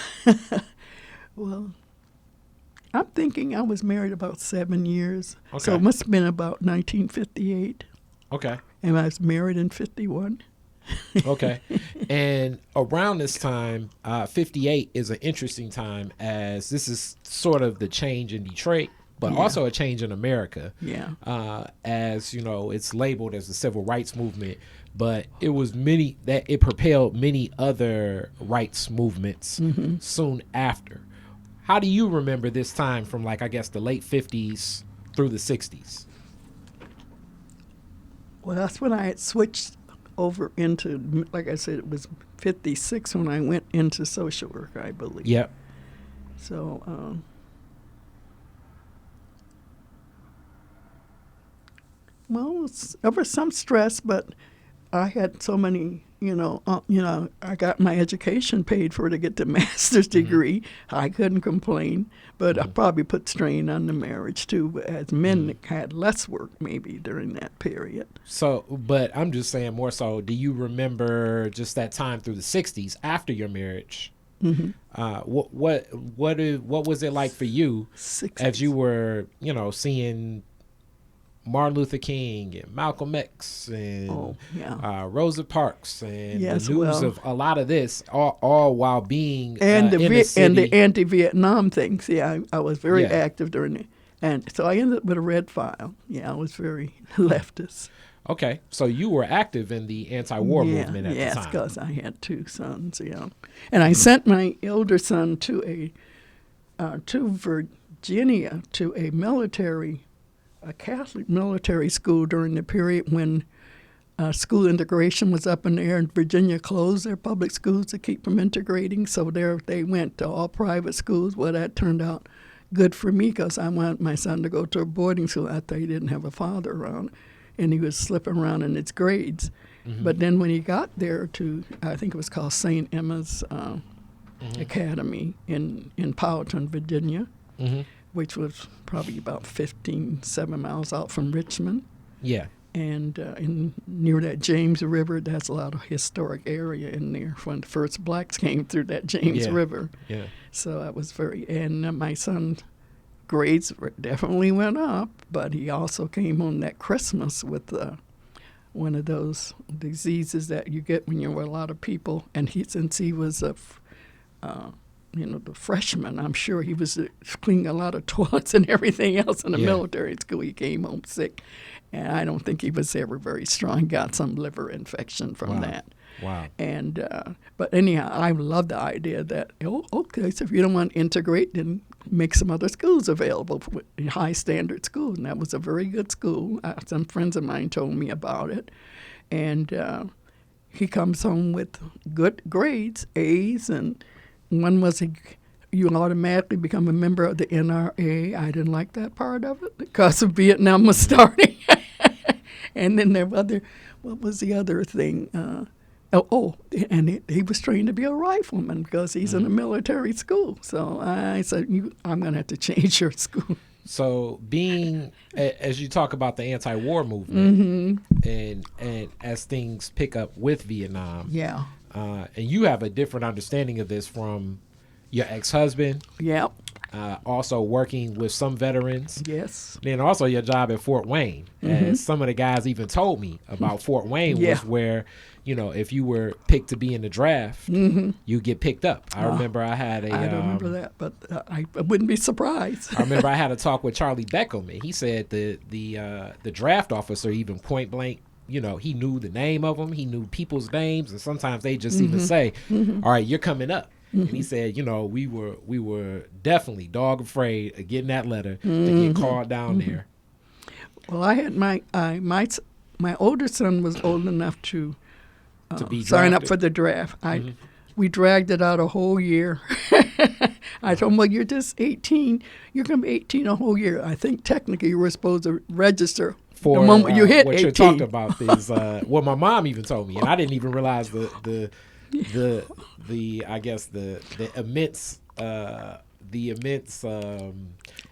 Well, I'm thinking I was married about 7 years. Okay. So it must have been about 1958. Okay. And I was married in 51. Okay. And around this time, 58 is an interesting time, as this is sort of the change in Detroit, but also a change in America. Yeah. As, it's labeled as the civil rights movement, but it was it propelled many other rights movements soon after. How do you remember this time from, the late 50s through the 60s? Well, that's when I had switched over into, like I said, it was 56 when I went into social work, I believe. Yep. So, Well, there was some stress, but I had so many, I got my education paid for to get the master's degree. I couldn't complain, but I probably put strain on the marriage too, as men had less work maybe during that period. So, but I'm just saying more so, do you remember just that time through the 60s after your marriage? What was it like for you 60s. as you were, seeing Martin Luther King and Malcolm X and Rosa Parks and the news of a lot of this, all while being and in the city. And the anti-Vietnam things. Yeah, I was very active during it, and so I ended up with a red file. Yeah, I was very leftist. Okay, so you were active in the anti-war movement at the time. Yes, because I had 2 sons. Yeah, and I sent my elder son to Virginia to a Catholic military school during the period when school integration was up in the air, and Virginia closed their public schools to keep from integrating. So they went to all private schools. Well, that turned out good for me because I wanted my son to go to a boarding school. I thought he didn't have a father around, and he was slipping around in his grades. But then when he got there to, I think it was called St. Emma's Academy in Powhatan, Virginia, which was probably about 7 miles out from Richmond. Yeah. And near that James River, that's a lot of historic area in there when the first blacks came through that James River. Yeah. So I was and my son's grades definitely went up, but he also came home that Christmas with one of those diseases that you get when you're with a lot of people. And since he was the freshman, I'm sure he was cleaning a lot of toilets and everything else in the military school. He came home sick, and I don't think he was ever very strong. He got some liver infection from that. Wow. And but anyhow, I love the idea that, okay, so if you don't want to integrate, then make some other schools available, high standard schools. And that was a very good school. Some friends of mine told me about it. And he comes home with good grades, A's, and one was you automatically become a member of the NRA. I didn't like that part of it because of Vietnam was starting. And then there were what was the other thing? And he was trained to be a rifleman because he's in a military school. So I said, I'm going to have to change your school. So being, as you talk about the anti-war movement, and as things pick up with Vietnam, and you have a different understanding of this from your ex-husband. Yep. Also working with some veterans. Yes. Then also your job at Fort Wayne. As some of the guys even told me about Fort Wayne was where, if you were picked to be in the draft, you get picked up. I remember I had I don't remember that, but I wouldn't be surprised. I remember I had a talk with Charlie Beckham, and he said the draft officer even point blank, he knew the name of them, he knew people's names, and sometimes they just even say, all right, you're coming up. And he said, we were definitely dog afraid of getting that letter to get called down there. Well, I had my older son was old enough to be sign up drafted. for the draft. We dragged it out a whole year. I told him, well, you're just 18. You're going to be 18 a whole year. I think technically you were supposed to register for the moment you hit what 18. you're talking about is what my mom even told me, and I didn't even realize the I guess the immense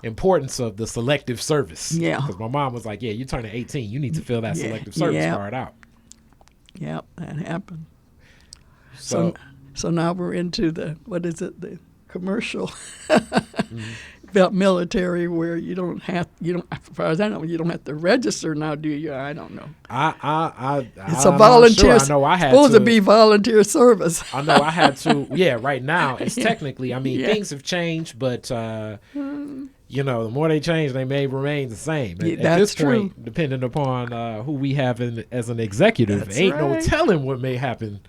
importance of the selective service. Yeah. Because my mom was like, yeah, you're turning 18. You need to fill that selective service card out. Yep, that happened. So now we're into the commercial about military where you don't as far as I know, you don't have to register now, do you? I don't know. It's a volunteer. I know I had supposed to be volunteer service. I know I had to. Yeah, right now it's technically. I mean, things have changed, but the more they change, they may remain the same. At this point, depending upon who we have as an executive, ain't no telling what may happen.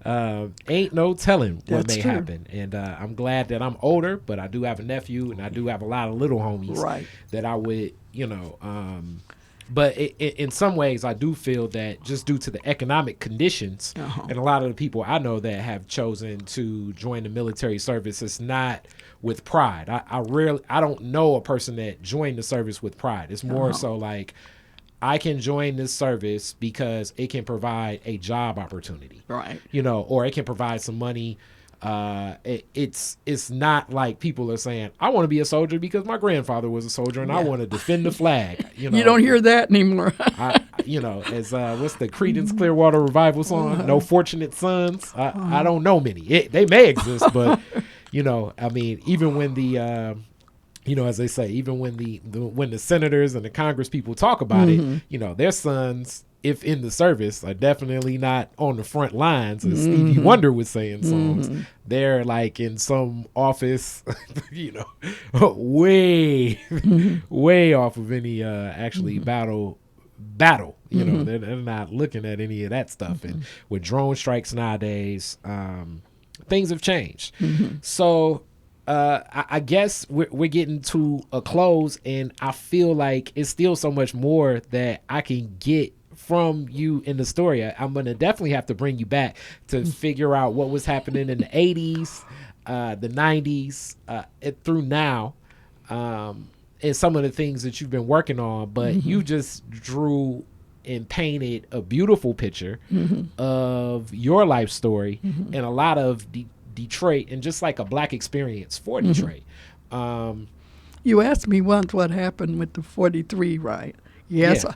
Ain't no telling what may happen. And I'm glad that I'm older, but I do have a nephew, and I do have a lot of little homies that I would, but in some ways I do feel that just due to the economic conditions, and a lot of the people I know that have chosen to join the military service, it's not with pride. I don't know a person that joined the service with pride. It's more so like, I can join this service because it can provide a job opportunity, Right. or it can provide some money. It's not like people are saying, I want to be a soldier because my grandfather was a soldier and I want to defend the flag. You don't hear that anymore. As what's the Creedence Clearwater Revival song? No Fortunate Sons. I don't know many. They may exist, but I mean, even when the as they say, even when when the senators and the Congress people talk about it, their sons, if in the service, are definitely not on the front lines, as Stevie Wonder was saying songs. They're like in some office, way off of any actually battle. They're not looking at any of that stuff. And with drone strikes nowadays, things have changed. So I guess we're getting to a close, and I feel like it's still so much more that I can get from you in the story. I'm going to definitely have to bring you back to figure out what was happening in the 80s, the 90s, through now, and some of the things that you've been working on. But you just drew and painted a beautiful picture of your life story and a lot of Detroit, and just like a black experience for Detroit. You asked me once what happened with the 43 riot. Yes, Yeah.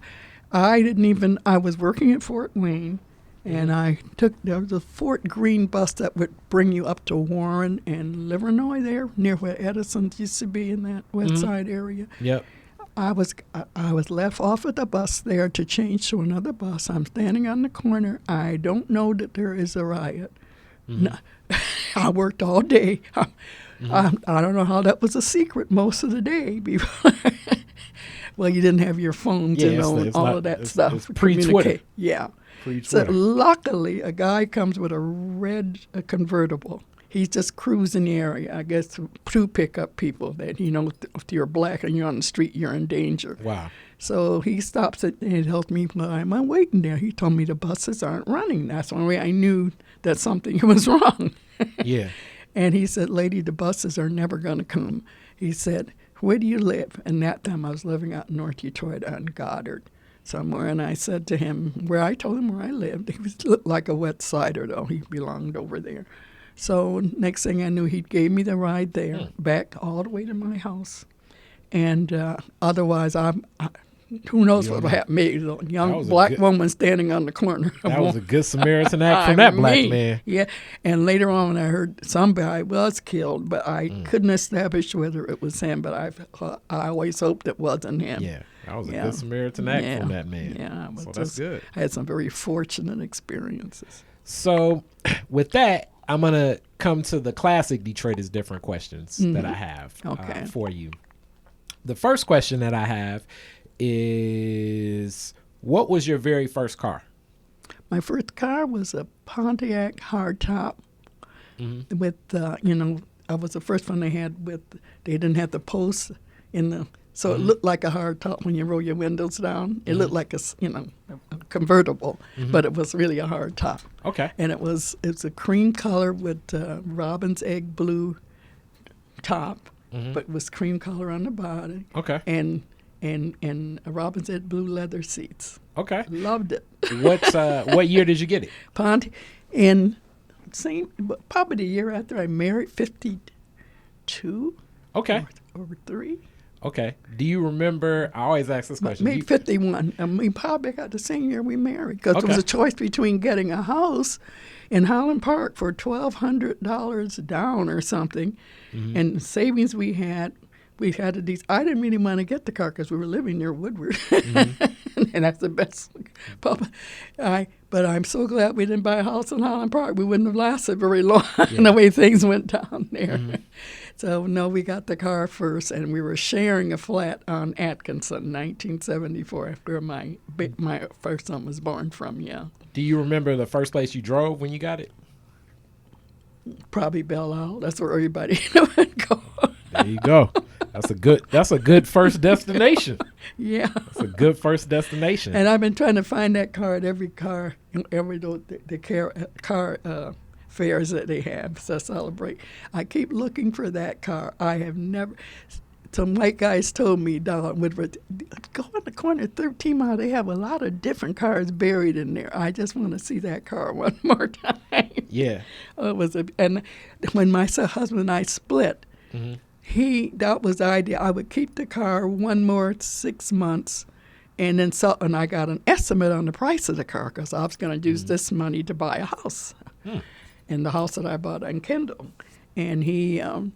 I was working at Fort Wayne, and there was a Fort Greene bus that would bring you up to Warren and Livernois there, near where Edison used to be in that west side area. Yep. I was left off at the bus there to change to another bus. I'm standing on the corner. I don't know that there is a riot. No, I worked all day. I don't know how that was a secret most of the day. Well, you didn't have your phones, it's all not, of that stuff. It's pre-Twitter. Yeah. Pre-Twitter. So luckily, a guy comes with a red convertible. He's just cruising the area, I guess, to pick up people that, if you're black and you're on the street, you're in danger. Wow. So he stops it and helped me while I'm waiting there. He told me the buses aren't running. That's the only way I knew that something was wrong. Yeah. And he said, lady, the buses are never going to come. He said, where do you live? And that time I was living out in North Detroit on Goddard somewhere. And I said to him, I told him where I lived. He looked like a wet cider, though. He belonged over there. So next thing I knew, he gave me the ride there, back all the way to my house. And otherwise, who knows what would happen to me? A young black woman standing on the corner. That was a good Samaritan act from that black man. Yeah. And later on, I heard somebody was killed, but I couldn't establish whether it was him. But I always hoped it wasn't him. Yeah. That was a good Samaritan act from that man. Yeah. So that's good. I had some very fortunate experiences. So with that, I'm going to come to the classic Detroit is Different questions that I have for you. The first question that I have is, what was your very first car? My first car was a Pontiac hardtop with, I was the first one they had with, they didn't have the posts in the, so it looked like a hardtop when you roll your windows down. It looked like a convertible, but it was really a hardtop. Okay. And it was a cream color with robin's egg blue top, but it was cream color on the body. Okay. And a robin's egg blue leather seats. Okay. Loved it. What year did you get it? Probably the year after I married, 52. Okay. Or 3. Okay. Do you remember? I always ask this question. Maybe 51. We probably got the same year we married, because it was a choice between getting a house in Highland Park for $1,200 down or something, and the savings we had these. I didn't really want to get the car because we were living near Woodward, and that's the best. But I'm so glad we didn't buy a house in Highland Park. We wouldn't have lasted very long the way things went down there. So, no, we got the car first, and we were sharing a flat on Atkinson, 1974, after my first son was born from, Do you remember the first place you drove when you got it? Probably Belle Isle. That's where everybody would go. There you go. That's a good first destination. Yeah. That's a good first destination. And I've been trying to find that car at every car fairs that they have to celebrate. I keep looking for that car. I have never. some white guys told me, go in the corner 13 mile, they have a lot of different cars buried in there. I just want to see that car one more time. Yeah. And when my husband and I split, Mm-hmm. that was the idea. I would keep the car one more 6 months, and then and I got an estimate on the price of the car because I was going to use this money to buy a house, in the house that I bought in Kendall. And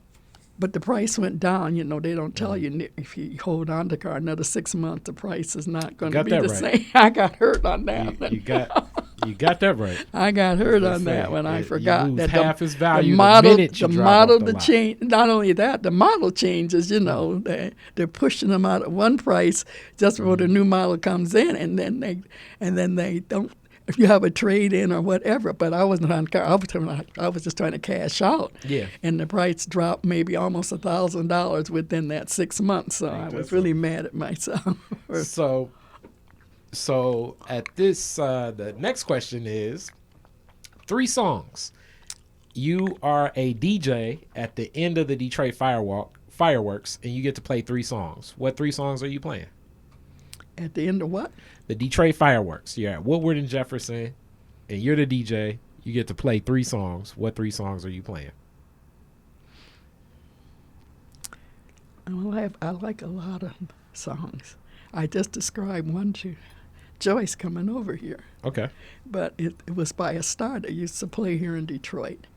but the price went down. They don't tell you if you hold on to the car another 6 months, the price is not going to be the same. I got hurt on that one. You got that right. I got hurt on that one. I forgot you lose that half its value the model, the minute you drive off the lot. change. Not only that, the model changes. They're pushing them out at one price just before the new model comes in, and then they don't. If you have a trade in or whatever, but I wasn't on car. I was just trying to cash out. Yeah. And the price dropped maybe almost $1,000 within that 6 months. So I was really mad at myself. So at this, the next question is 3 songs. You are a DJ at the end of the Detroit fireworks, and you get to play 3 songs. What 3 songs are you playing? At the end of what? The Detroit fireworks. You're at Woodward and Jefferson, and you're the DJ. You get to play 3 songs. What 3 songs are you playing? Well, I like a lot of songs. I just described one to Joyce coming over here. Okay. But it was by a star that used to play here in Detroit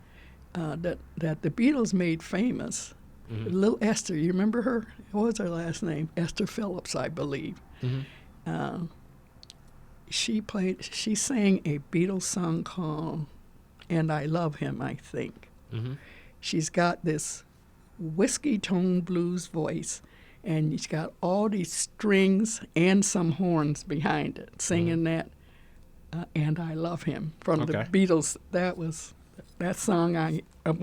that the Beatles made famous. Mm-hmm. Little Esther, you remember her? What was her last name? Esther Phillips, I believe. Mm-hmm. She sang a Beatles song called "And I Love Him," I think. Mm-hmm. She's got this whiskey tone blues voice, and she's got all these strings and some horns behind it, singing that "And I Love Him" from the Beatles. That song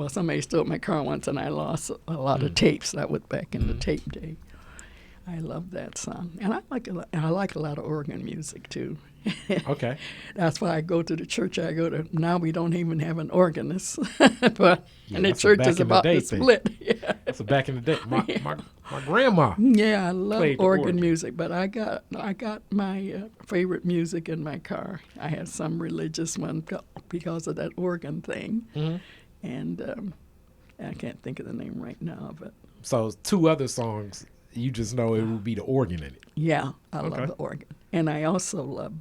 somebody stole my car once, and I lost a lot of tapes. That was back in the tape day. I love that song, and I like a lot of organ music too. Okay. That's why I go to the church I go to. Now we don't even have an organist, but and the church is about to split. Yeah. That's back in the day. My grandma. Yeah, I love organ music, but I got my favorite music in my car. I have some religious one because of that organ thing, and I can't think of the name right now of it. So 2 other songs. You just know it would be the organ in it. Yeah, I love the organ. And I also love,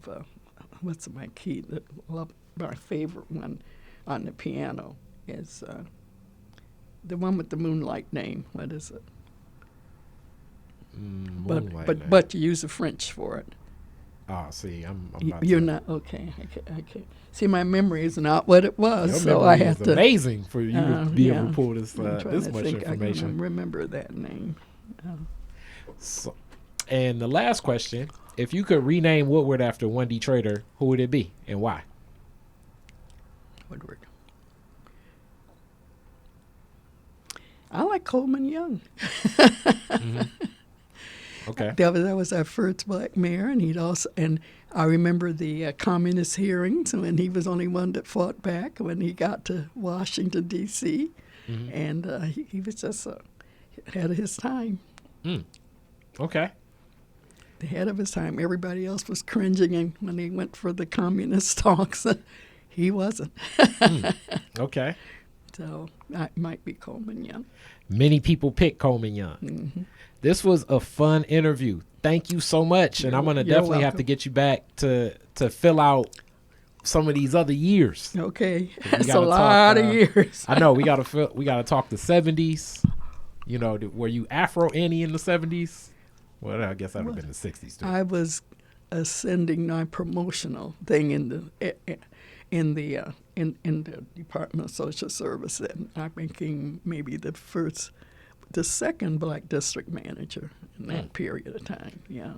what's my key? My favorite one on the piano is the one with the moonlight name. What is it? But you use the French for it. Oh, see, I'm You're not, okay. I can't. See, my memory is not what it was, Your so I have to. It's amazing for you to be able to pull this this much information. I can remember that name. So, and the last question, if you could rename Woodward after one Detroiter, who would it be and why? Woodward. I like Coleman Young. Okay. That was our first black mayor, and I remember the communist hearings when he was the only one that fought back when he got to Washington, D.C., and he was just ahead of his time. Okay. Ahead of his time. Everybody else was cringing, and when he went for the communist talks, he wasn't. Okay. So that might be Coleman Young. Many people pick Coleman Young. Mm-hmm. This was a fun interview. Thank you so much, and I'm going to definitely have to get you back to fill out some of these other years. Okay, that's a lot of years. I know we got to talk the 70s. You know, were you Afro Annie in the 70s? Well, I guess that would have been the 60s too. I was ascending my promotional thing in the Department of Social Service, and I became maybe the second black district manager in that period of time. Yeah.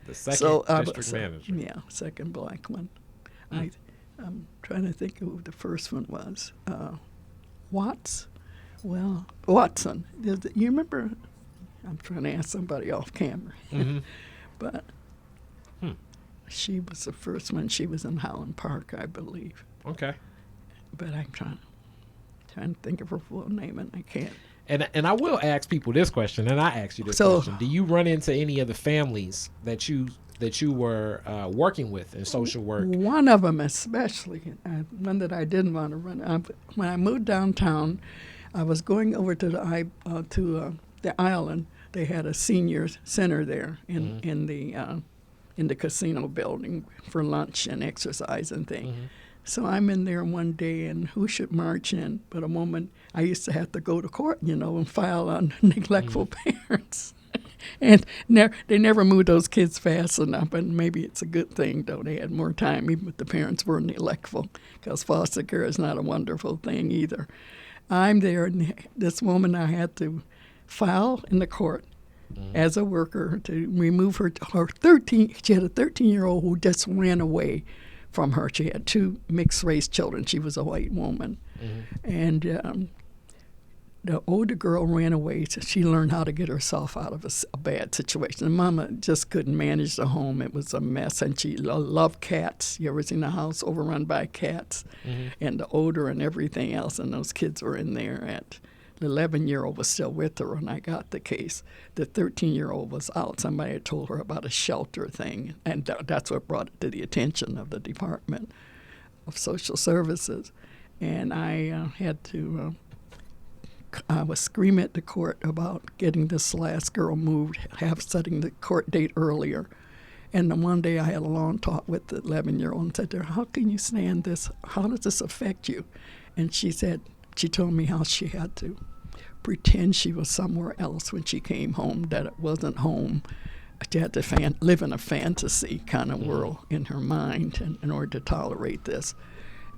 The second district manager. Yeah, second black one. I'm trying to think of who the first one was. Watson. You remember? I'm trying to ask somebody off camera. But she was the first one. She was in Highland Park, I believe. Okay. But I'm trying to think of her full name, and I can't. And I will ask people this question, and I ask you this question: do you run into any of the families that you were working with in social work? One of them especially, one that I didn't want to run. When I moved downtown, I was going over to the island. They had a senior center there in the casino building for lunch and exercise and things. Mm-hmm. So I'm in there one day, and who should march in but a woman? I used to have to go to court, and file on neglectful parents. And they never moved those kids fast enough, and maybe it's a good thing, though. They had more time, even if the parents were neglectful, because foster care is not a wonderful thing either. I'm there, and this woman, I had to file in the court as a worker to remove her 13. She had a 13-year-old who just ran away from her. She had 2 mixed-race children. She was a white woman. Mm-hmm. And the older girl ran away, so she learned how to get herself out of a bad situation. The mama just couldn't manage the home. It was a mess, and she loved cats. You ever seen a house overrun by cats? Mm-hmm. And the odor and everything else, and those kids were in there. The 11-year-old was still with her when I got the case. The 13-year-old was out. Somebody had told her about a shelter thing, and that's what brought it to the attention of the Department of Social Services. And I had to... I was screaming at the court about getting this last girl moved, setting the court date earlier. And then one day I had a long talk with the 11-year-old and said to her, how can you stand this? How does this affect you? And she told me how she had to pretend she was somewhere else when she came home, that it wasn't home. She had to live in a fantasy kind of world in her mind in order to tolerate this.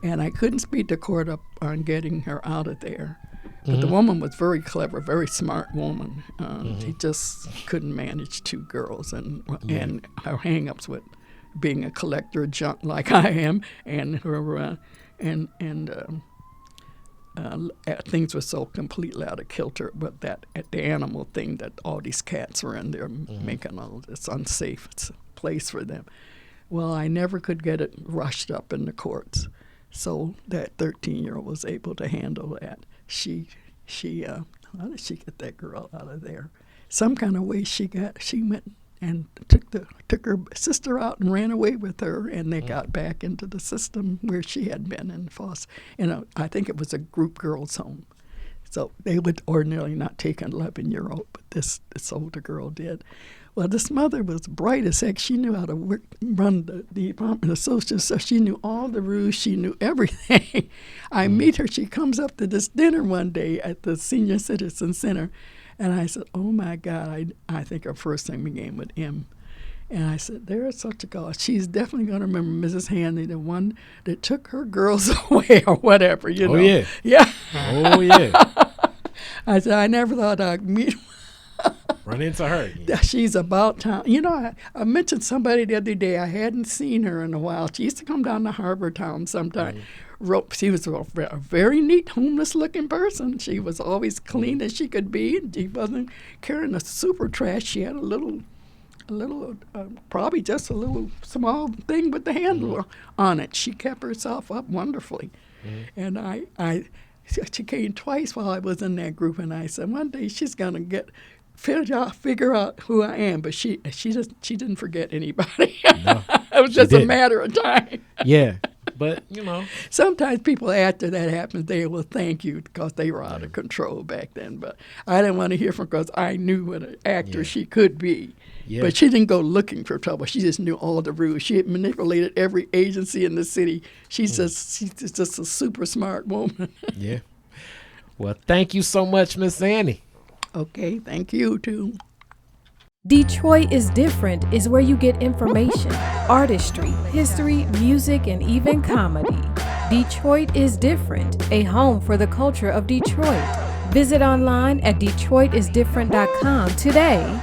And I couldn't speed the court up on getting her out of there. But the woman was very clever, very smart woman. She just couldn't manage 2 girls, and her hang-ups with being a collector of junk like I am, and her things were so completely out of kilter. But the animal thing, that all these cats were in there making all this unsafe place for them. Well, I never could get it rushed up in the courts, so that 13-year-old was able to handle that. How did she get that girl out of there? Some kind of way she went and took her sister out and ran away with her, and they got back into the system where she had been in foster. I think it was a group girls' home. So they would ordinarily not take an 11-year-old, but this older girl did. Well, this mother was bright as heck. She knew how to run the Department of Social Service. She knew all the rules. She knew everything. I meet her. She comes up to this dinner one day at the Senior Citizen Center, and I said, oh, my God, I think her first name began with M. And I said, there is such a girl. She's definitely going to remember Mrs. Hanley, the one that took her girls away or whatever, know. Oh, yeah. Yeah. Oh, yeah. I said, I never thought I'd meet Run into her. She's about time. I mentioned somebody the other day. I hadn't seen her in a while. She used to come down to Harbor Town sometime. She was a very neat, homeless-looking person. She was always clean as she could be. She wasn't carrying a super trash. She had a little, probably just a little small thing with the handle on it. She kept herself up wonderfully. And she came twice while I was in that group, and I said, one day she's going to figure out who I am, but she didn't forget anybody. No, it was just a matter of time. Yeah, but sometimes people after that happens, they will thank you because they were out of control back then. But I didn't want to hear from her because I knew what an actor she could be. Yeah. But she didn't go looking for trouble. She just knew all the rules. She had manipulated every agency in the city. She's just a super smart woman. Yeah. Well, thank you so much, Miss Annie. Okay, thank you, too. Detroit is Different is where you get information, artistry, history, music, and even comedy. Detroit is Different, a home for the culture of Detroit. Visit online at DetroitisDifferent.com today.